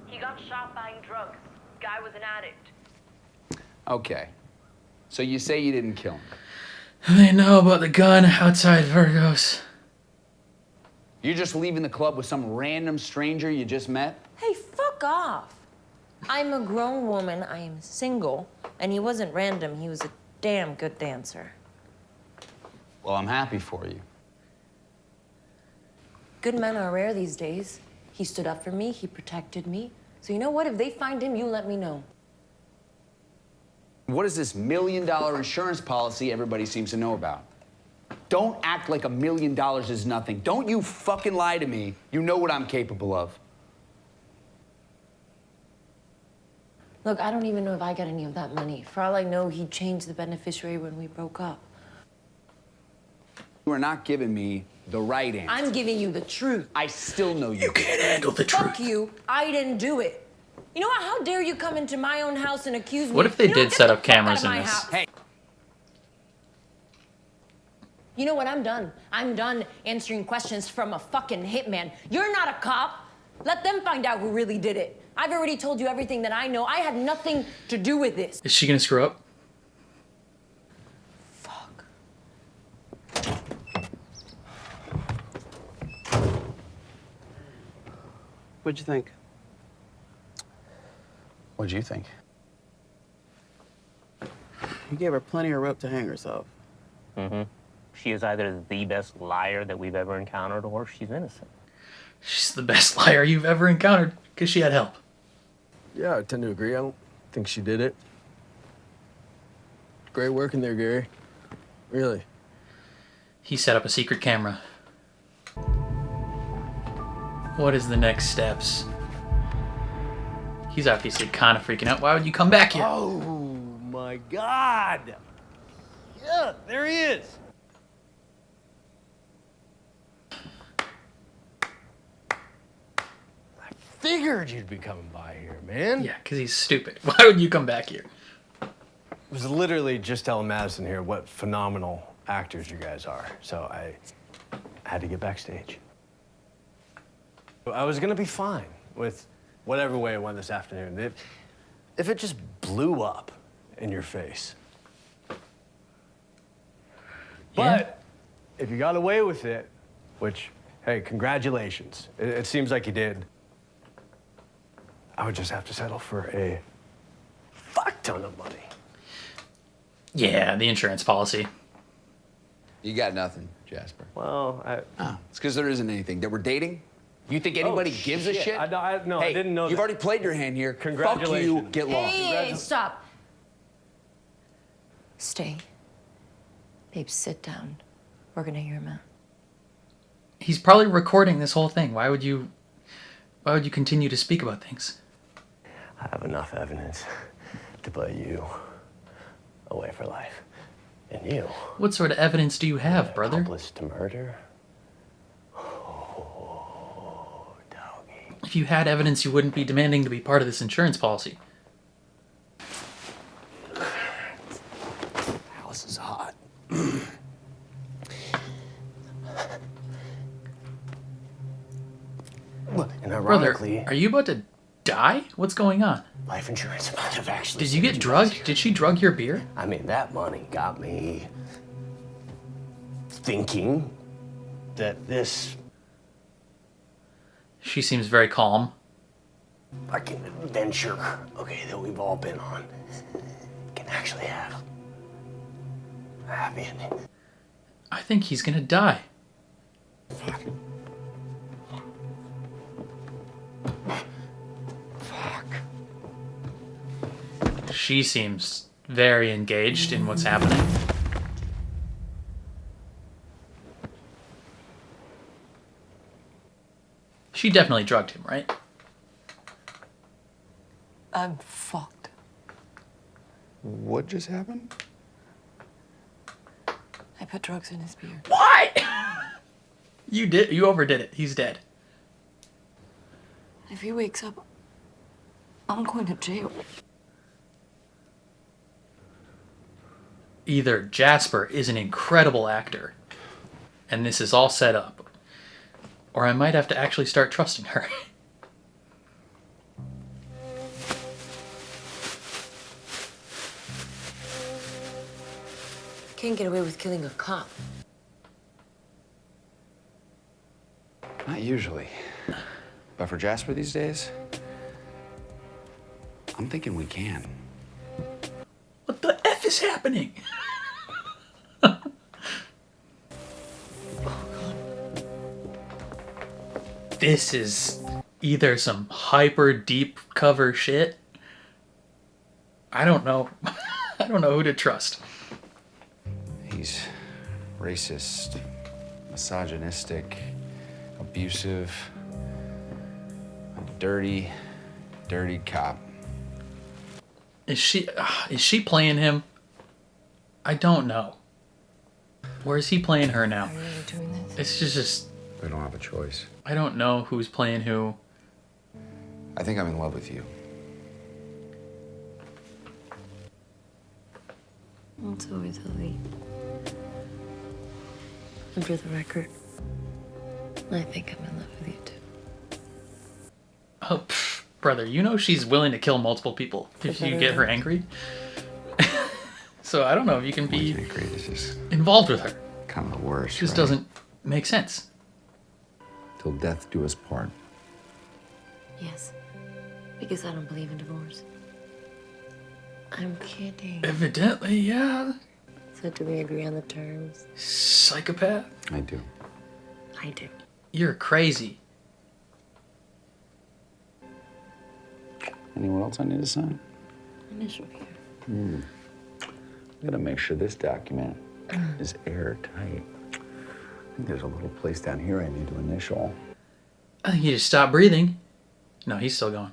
Speaker 13: He got shot buying drugs. Guy was an addict.
Speaker 10: Okay. So you say you didn't kill him.
Speaker 1: They know about the gun outside Virgo's.
Speaker 10: You're just leaving the club with some random stranger you just met?
Speaker 13: Hey, fuck off. I'm a grown woman, I am single, and he wasn't random, he was a damn good dancer.
Speaker 10: Well, I'm happy for you.
Speaker 13: Good men are rare these days. He stood up for me, he protected me. So you know what, if they find him, you let me know.
Speaker 10: What is this $1 million insurance policy everybody seems to know about? Don't act like $1 million is nothing. Don't you fucking lie to me. You know what I'm capable of.
Speaker 13: Look, I don't even know if I got any of that money. For all I know, he changed the beneficiary when we broke up.
Speaker 10: You are not giving me the right answer.
Speaker 13: I'm giving you the truth.
Speaker 10: I still know you.
Speaker 1: You can't handle the truth.
Speaker 13: Fuck you, I didn't do it. You know what, how dare you come into my own house and accuse me?
Speaker 1: What if they
Speaker 13: You know
Speaker 1: did
Speaker 13: what?
Speaker 1: set
Speaker 13: Get
Speaker 1: up
Speaker 13: the fuck
Speaker 1: cameras
Speaker 13: out of
Speaker 1: in
Speaker 13: my
Speaker 1: this?
Speaker 13: house.
Speaker 10: Hey.
Speaker 13: You know what? I'm done. I'm done answering questions from a fucking hitman. You're not a cop. Let them find out who really did it. I've already told you everything that I know. I had nothing to do with this.
Speaker 1: Is she gonna screw up?
Speaker 5: What'd you think?
Speaker 10: What'd you think?
Speaker 5: You gave her plenty of rope to hang herself.
Speaker 8: Mm-hmm. She is either the best liar that we've ever encountered or she's innocent.
Speaker 1: She's the best liar you've ever encountered because she had help.
Speaker 19: Yeah, I tend to agree. I don't think she did it. Great work in there, Gary. Really.
Speaker 1: He set up a secret camera. What is the next steps? He's obviously kind of freaking out. Why would you come back here?
Speaker 7: Oh my God! Yeah, there he is. I figured you'd be coming by here, man.
Speaker 1: Yeah, because he's stupid. Why would you come back here?
Speaker 19: I was literally just telling Madison here what phenomenal actors you guys are, so I had to get backstage. I was gonna be fine with whatever way it went this afternoon. If it just blew up in your face. But if you got away with it, which, hey, congratulations. It seems like you did. I would just have to settle for a fuck ton of money.
Speaker 1: Yeah, the insurance policy.
Speaker 18: You got nothing, Jasper.
Speaker 19: Well,
Speaker 18: It's because there isn't anything. That we're dating? You think anybody gives a shit?
Speaker 19: No,
Speaker 18: hey,
Speaker 19: I didn't know
Speaker 18: you've
Speaker 19: that.
Speaker 18: already played your hand here.
Speaker 19: Congratulations.
Speaker 18: Fuck you, get lost.
Speaker 13: Hey, stop. Stay. Babe, sit down. We're gonna hear him out.
Speaker 1: He's probably recording this whole thing. Why would you continue to speak about things?
Speaker 19: I have enough evidence to put you away for life. And you.
Speaker 1: What sort of evidence do you have, brother?
Speaker 19: Accomplice to murder.
Speaker 1: If you had evidence, you wouldn't be demanding to be part of this insurance policy.
Speaker 6: House is hot.
Speaker 19: And
Speaker 1: Brother,
Speaker 19: ironically,
Speaker 1: are you about to die? What's going on?
Speaker 19: life insurance might have actually.
Speaker 1: Did you get drugged? Did she drug your beer?
Speaker 19: I mean, that money got me thinking that this
Speaker 1: She seems very calm.
Speaker 19: fucking adventure, okay, that we've all been on, can actually have a happy ending.
Speaker 1: I think he's gonna die. She seems very engaged in what's happening. She definitely drugged him, right?
Speaker 11: I'm fucked.
Speaker 18: What just happened?
Speaker 11: I put drugs in his beer.
Speaker 1: What? You did. You overdid it. He's dead.
Speaker 11: If he wakes up, I'm going to jail.
Speaker 1: Either Jasper is an incredible actor, and this is all set up, or I might have to actually start trusting her.
Speaker 13: Can't get away with killing a cop.
Speaker 18: Not usually. But for Jasper these days, I'm thinking we can.
Speaker 1: What the F is happening? This is either some hyper deep cover shit. I don't know. I don't know who to trust.
Speaker 18: He's racist, misogynistic, abusive, a dirty, dirty cop.
Speaker 1: Is she playing him? I don't know. Or is he playing her now? It's just
Speaker 18: We don't have a choice.
Speaker 1: I don't know who's playing who.
Speaker 18: I think I'm in love with you.
Speaker 13: It's always heavy.
Speaker 11: And for the record, I think I'm in love with you too.
Speaker 1: Oh, brother, you know she's willing to kill multiple people if you get her angry. So I don't know if you can be involved with her.
Speaker 18: Kind of the worst.
Speaker 1: It just doesn't make sense.
Speaker 18: Till death do us part.
Speaker 11: Yes, because I don't believe in divorce. I'm kidding.
Speaker 1: Evidently, yeah.
Speaker 11: So do we agree on the terms?
Speaker 1: Psychopath.
Speaker 18: I do.
Speaker 11: I do.
Speaker 1: You're crazy.
Speaker 18: Anyone else I need to sign?
Speaker 11: Initial here.
Speaker 18: I gotta make sure this document is airtight. I think there's a little place down here I need to initial.
Speaker 1: I think he just stopped breathing. No, he's still going.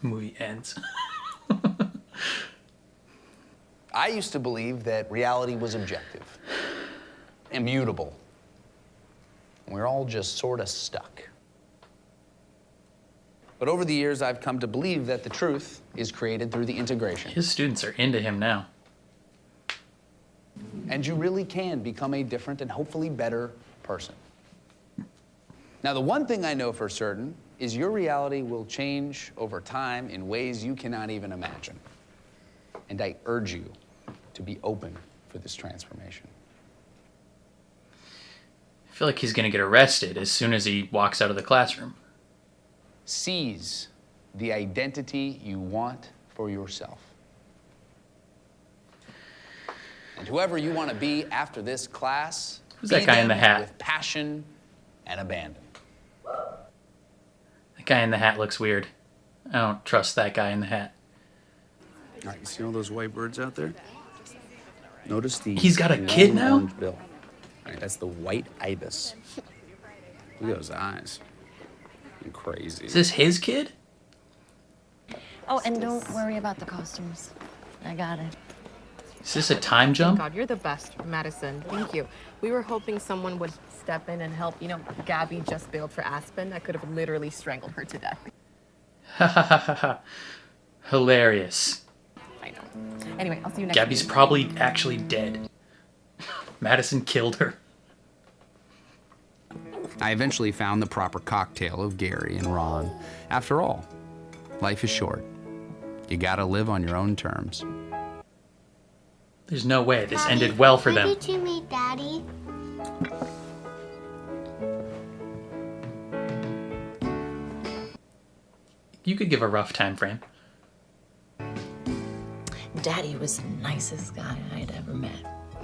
Speaker 1: Movie ends.
Speaker 10: I used to believe that reality was objective, immutable. We're all just sort of stuck. But over the years, I've come to believe that the truth is created through the integration.
Speaker 1: His students are into him now.
Speaker 10: And you really can become a different and hopefully better person. Now, the one thing I know for certain is your reality will change over time in ways you cannot even imagine. And I urge you to be open for this transformation.
Speaker 1: I feel like he's gonna get arrested as soon as he walks out of the classroom.
Speaker 10: Seize the identity you want for yourself. And whoever you want to be after this class,
Speaker 1: Who's that guy in the hat?
Speaker 10: with passion and abandon.
Speaker 1: That guy in the hat looks weird. I don't trust that guy in the hat.
Speaker 2: All right, you see all those white birds out there? Notice the
Speaker 1: He's got a kid now?
Speaker 2: orange bill. All right, that's the white ibis. Look at those eyes. Crazy.
Speaker 1: Is this his kid?
Speaker 13: Oh, and don't worry about the costumes. I got it.
Speaker 1: Is this a time jump?
Speaker 12: God, you're the best, Madison. Thank you. We were hoping someone would step in and help. You know, Gabby just bailed for Aspen. I could have literally strangled her to death.
Speaker 1: Ha ha ha ha ha. Hilarious.
Speaker 12: I know. Anyway, I'll see you next
Speaker 1: Gabby's
Speaker 12: week.
Speaker 1: probably actually dead. Madison killed her.
Speaker 10: I eventually found the proper cocktail of Gary and Ron. After all, life is short. You gotta live on your own terms.
Speaker 1: There's no way this ended well for them.
Speaker 22: Why did you meet Daddy?
Speaker 1: You could give a rough time frame.
Speaker 11: Daddy was the nicest guy I'd ever met,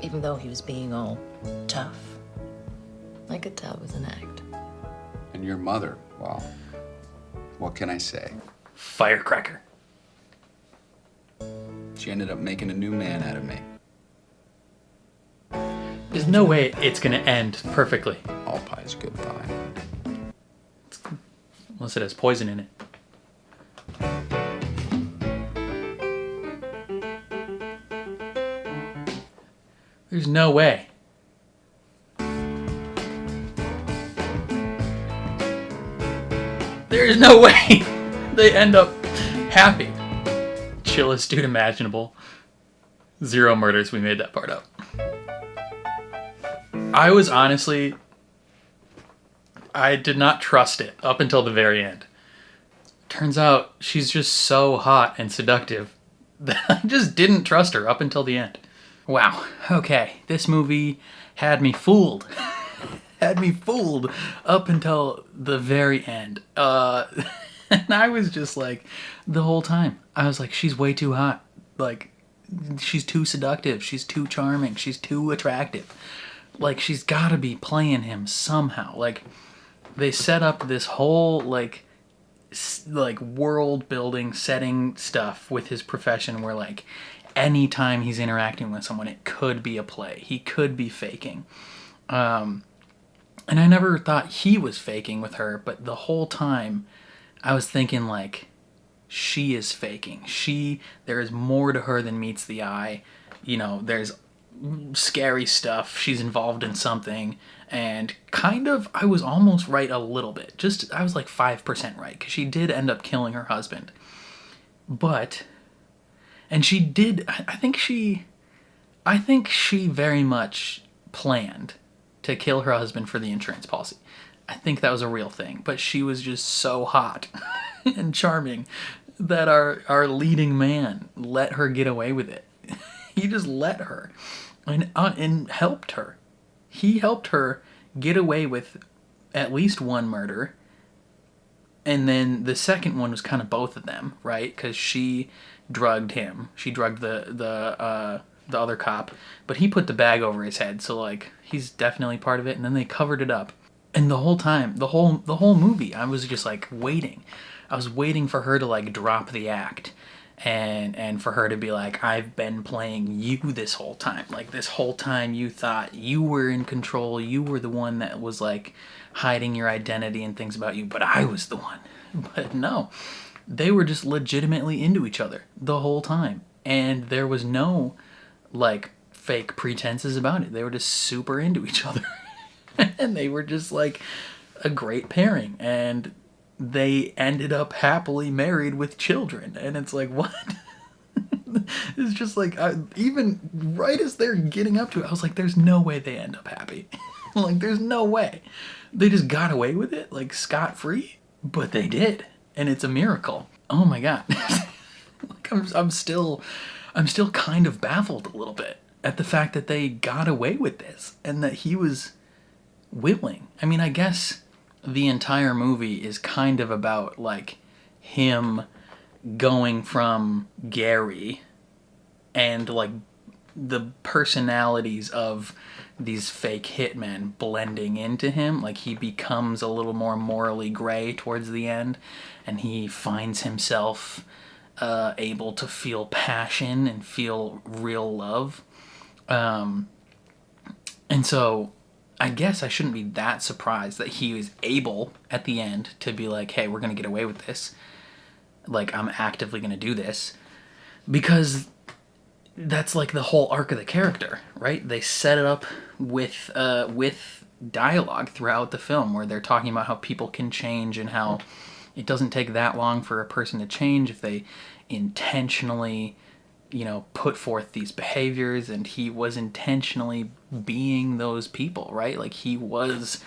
Speaker 11: even though he was being all tough. I could tell it was an act.
Speaker 18: And your mother, well, what can I say?
Speaker 1: Firecracker.
Speaker 18: She ended up making a new man out of me.
Speaker 1: There's no way it's gonna end perfectly.
Speaker 18: All pie's good pie.
Speaker 1: Unless it has poison in it. There's no way. There's no way they end up happy. Chillest dude imaginable. 0 murders, we made that part up. I was honestly... I did not trust it up until the very end. Turns out she's just so hot and seductive that I just didn't trust her up until the end. Wow, okay, this movie had me fooled. Had me fooled up until the very end. And I was just like, the whole time, I was like, she's way too hot. Like, she's too seductive. She's too charming. She's too attractive. Like, she's got to be playing him somehow. Like, they set up this whole, like world building setting stuff with his profession where, like, anytime he's interacting with someone, it could be a play. He could be faking. And I never thought he was faking with her, but the whole time I was thinking, like, she is faking. There is more to her than meets the eye. You know, there's scary stuff. She's involved in something, and kind of, I was almost right a little bit. Just, I was like 5% right, because she did end up killing her husband. But, and she did, I think she very much planned to kill her husband for the insurance policy. I think that was a real thing, but she was just so hot and charming that our leading man let her get away with it. He just let her and helped her. He helped her get away with at least one murder, and then the second one was kind of both of them, right? Because she drugged him. She drugged the other cop, but he put the bag over his head, so like he's definitely part of it. And then they covered it up, and the whole time, the whole movie, I was just like waiting. I was waiting for her to like drop the act, and for her to be like, I've been playing you this whole time. Like, this whole time you thought you were in control, you were the one that was like hiding your identity and things about you, but I was the one. But no, they were just legitimately into each other the whole time, and there was no like fake pretenses about it. They were just super into each other. And they were just like a great pairing, and they ended up happily married with children. And it's like, what? It's just like, even right as they're getting up to it, I was like, there's no way they end up happy. Like, there's no way. They just got away with it, like, scot-free. But they did, and it's a miracle. Oh my god. Like, I'm still kind of baffled a little bit at the fact that they got away with this, and that he was willing. I mean, I guess the entire movie is kind of about like him going from Gary and like the personalities of these fake hitmen blending into him. Like, he becomes a little more morally gray towards the end, and he finds himself able to feel passion and feel real love. And so I guess I shouldn't be that surprised that he was able at the end to be like, hey, we're going to get away with this. Like, I'm actively going to do this. Because that's like the whole arc of the character, right? They set it up with dialogue throughout the film where they're talking about how people can change and how it doesn't take that long for a person to change if they intentionally, you know, put forth these behaviors. And he was intentionally being those people, right? Like, he was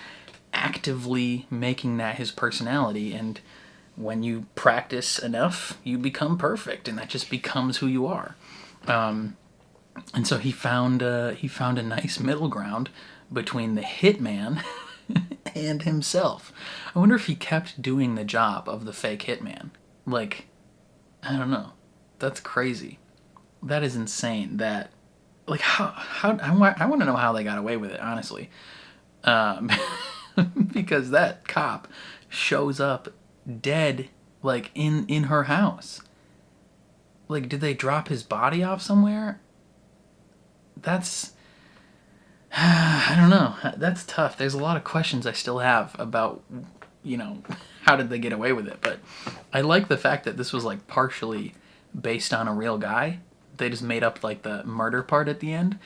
Speaker 1: actively making that his personality, and when you practice enough, you become perfect, and that just becomes who you are. And so he found a nice middle ground between the hitman and himself. I wonder if he kept doing the job of the fake hitman. Like, I don't know. That's crazy. That is insane. That, like, how I want to know how they got away with it, honestly. Because that cop shows up dead, like, in her house. Like, did they drop his body off somewhere? That's, I don't know. That's tough. There's a lot of questions I still have about, you know, how did they get away with it? But I like the fact that this was, like, partially based on a real guy. They just made up, like, the murder part at the end.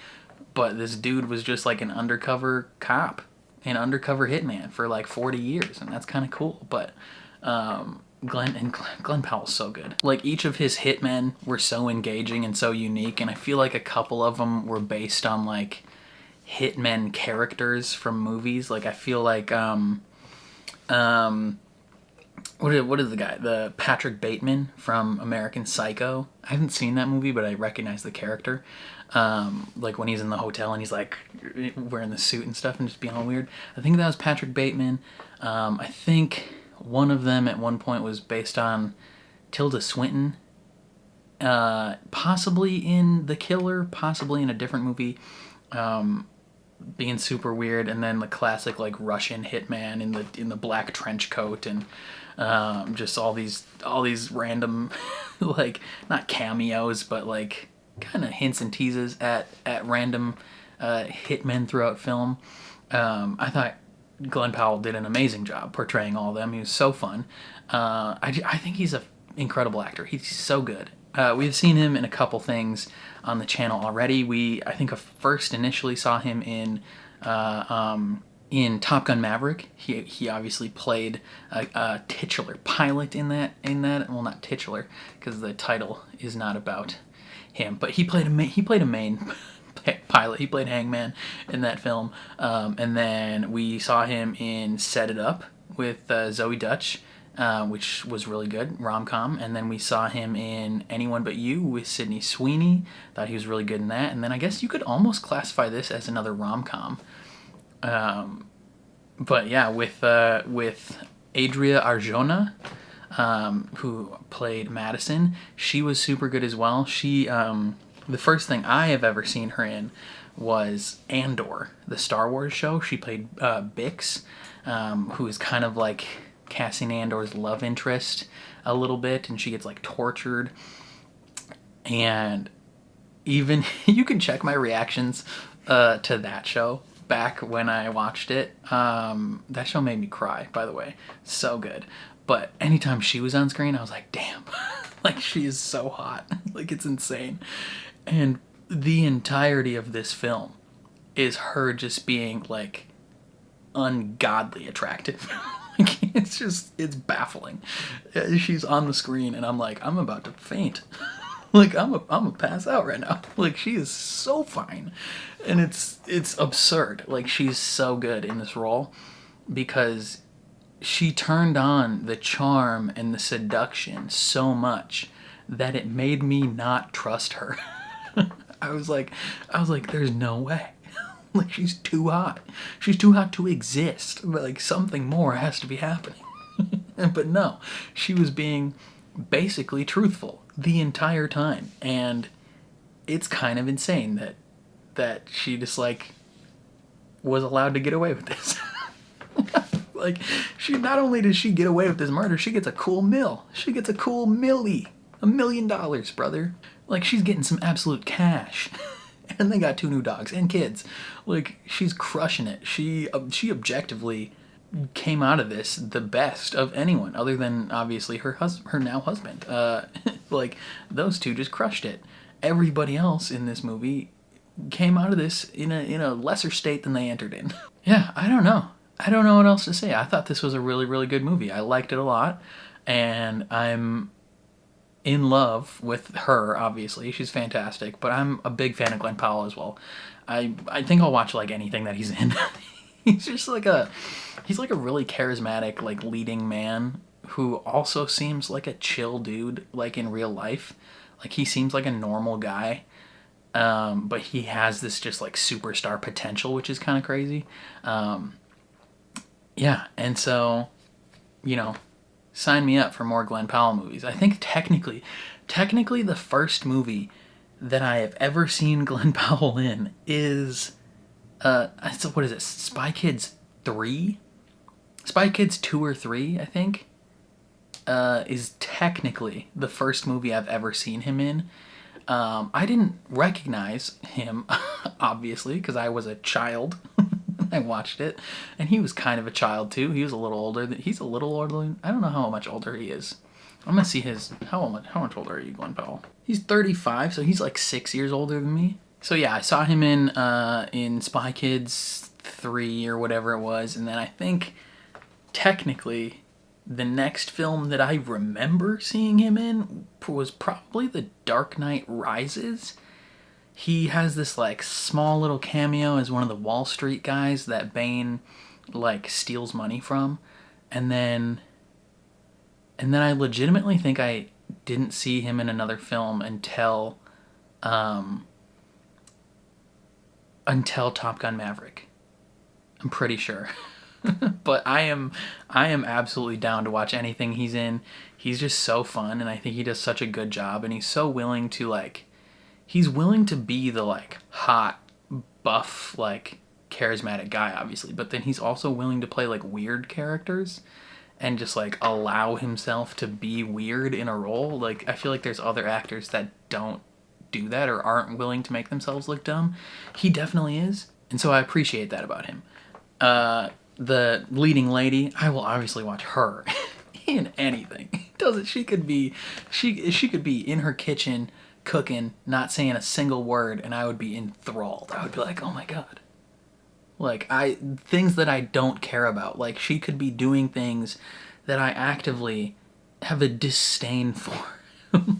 Speaker 1: But this dude was just, like, an undercover cop, an undercover hitman for, like, 40 years. And that's kind of cool. But Glen Powell's so good. Like, each of his hitmen were so engaging and so unique. And I feel like a couple of them were based on, like, hitmen characters from movies. Like, I feel like, what is the guy? The Patrick Bateman from American Psycho. I haven't seen that movie, but I recognize the character. Like, when he's in the hotel and he's, like, wearing the suit and stuff and just being all weird. I think that was Patrick Bateman. I think one of them at one point was based on Tilda Swinton. Possibly in The Killer, possibly in a different movie. Being super weird. And then the classic, like, Russian hitman in the black trench coat, and just all these random like, not cameos, but like kind of hints and teases at random hitmen throughout film. I thought Glen Powell did an amazing job portraying all of them. He was so fun. I think he's an incredible actor. He's so good. We've seen him in a couple things on the channel already. I think I first initially saw him in Top Gun Maverick. He obviously played a titular pilot in that. Well, not titular, because the title is not about him, but he played a main pilot. He played Hangman in that film. And then we saw him in Set It Up with Zoe Dutch, which was really good, rom-com. And then we saw him in Anyone But You with Sydney Sweeney. Thought he was really good in that. And then I guess you could almost classify this as another rom-com. But yeah, with Adria Arjona, who played Madison, she was super good as well. She, the first thing I have ever seen her in was Andor, the Star Wars show. She played Bix, who is kind of like Cassian Andor's love interest a little bit, and she gets like tortured. And even you can check my reactions to that show back when I watched it. That show made me cry, by the way. So good. But anytime she was on screen, I was like, damn, like she is so hot. Like it's insane. And the entirety of this film is her just being like ungodly attractive. Like it's baffling. She's on the screen and I'm like, I'm about to faint. Like I'm gonna pass out right now. Like she is so fine. And it's absurd. Like she's so good in this role because she turned on the charm and the seduction so much that it made me not trust her. I was like, there's no way. Like she's too hot. She's too hot to exist. But like something more has to be happening. But no, she was being basically truthful the entire time, and it's kind of insane that she just like was allowed to get away with this. Like she not only does she get away with this murder, she gets a cool mill. She gets a cool millie. $1 million, brother. Like she's getting some absolute cash. And they got 2 new dogs and kids. Like she's crushing it. She objectively came out of this the best of anyone, other than obviously her now husband. Like those two just crushed it. Everybody else in this movie came out of this in a lesser state than they entered in. Yeah, I don't know what else to say. I thought this was a really, really good movie. I liked it a lot, and I'm in love with her, obviously. She's fantastic, but I'm a big fan of Glen Powell as well. I think I'll watch like anything that he's in. He's just like he's like a really charismatic like leading man who also seems like a chill dude like in real life. Like he seems like a normal guy. But he has this just like superstar potential, which is kind of crazy. Yeah, and so, you know, sign me up for more Glen Powell movies. I think technically the first movie that I have ever seen Glen Powell in is, what is it, Spy Kids 3? Spy Kids 2 or 3, I think, is technically the first movie I've ever seen him in. I didn't recognize him, obviously, because I was a child. I watched it, and he was kind of a child too. He was a little older. He's a little older. I don't know how much older he is. I'm gonna see his. How much older are you, Glen Powell? He's 35, so he's like 6 years older than me. So yeah, I saw him in Spy Kids 3 or whatever it was, and then I think technically the next film that I remember seeing him in was probably The Dark Knight Rises. He has this like small little cameo as one of the Wall Street guys that Bane like steals money from, and then I legitimately think I didn't see him in another film until Top Gun Maverick. I'm pretty sure. But I am absolutely down to watch anything he's in. He's just so fun, and I think he does such a good job, and he's so willing to like he's willing to be the like hot, buff, like charismatic guy, obviously, but then he's also willing to play like weird characters and just like allow himself to be weird in a role. Like I feel like there's other actors that don't do that or aren't willing to make themselves look dumb. He definitely is, and so I appreciate that about him. The leading lady, I will obviously watch her in anything. Doesn't she could be in her kitchen cooking, not saying a single word, and I would be enthralled. I would be like, oh my God. Like, things that I don't care about. Like, she could be doing things that I actively have a disdain for.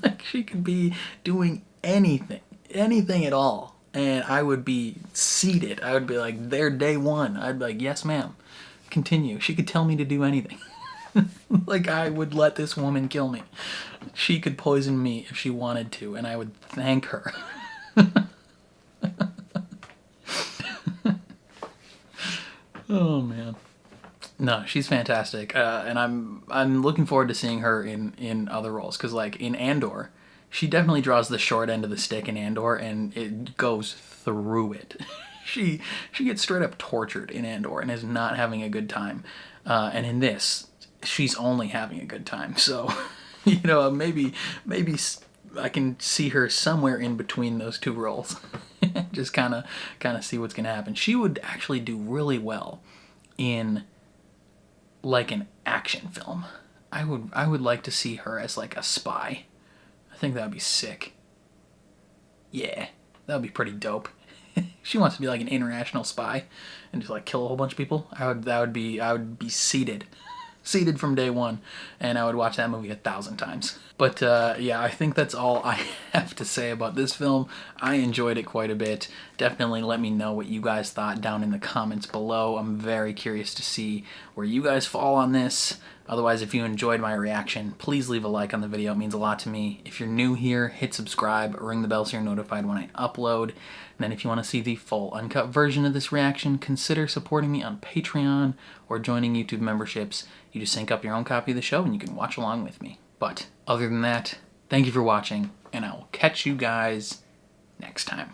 Speaker 1: Like, she could be doing anything at all, and I would be seated. I would be like, there, day one. I'd be like, yes, ma'am. Continue. She could tell me to do anything. Like, I would let this woman kill me. She could poison me if she wanted to, and I would thank her. Oh man, no, she's fantastic, and I'm looking forward to seeing her in other roles, because like in Andor, she definitely draws the short end of the stick in Andor, and it goes through it. She gets straight up tortured in Andor and is not having a good time, and in this, she's only having a good time. So, you know, maybe I can see her somewhere in between those two roles. Just kind of see what's gonna happen. She would actually do really well in like an action film. I would like to see her as like a spy. I think that would be sick. Yeah, that would be pretty dope. She wants to be like an international spy and just like kill a whole bunch of people. I would be seated from day one, and I would watch that movie 1,000 times. But yeah, I think that's all I have to say about this film. I enjoyed it quite a bit. Definitely let me know what you guys thought down in the comments below. I'm very curious to see where you guys fall on this. Otherwise, if you enjoyed my reaction, please leave a like on the video. It means a lot to me. If you're new here, hit subscribe, ring the bell so you're notified when I upload. And then if you want to see the full uncut version of this reaction, consider supporting me on Patreon or joining YouTube memberships. You just sync up your own copy of the show and you can watch along with me. But other than that, thank you for watching, and I will catch you guys next time.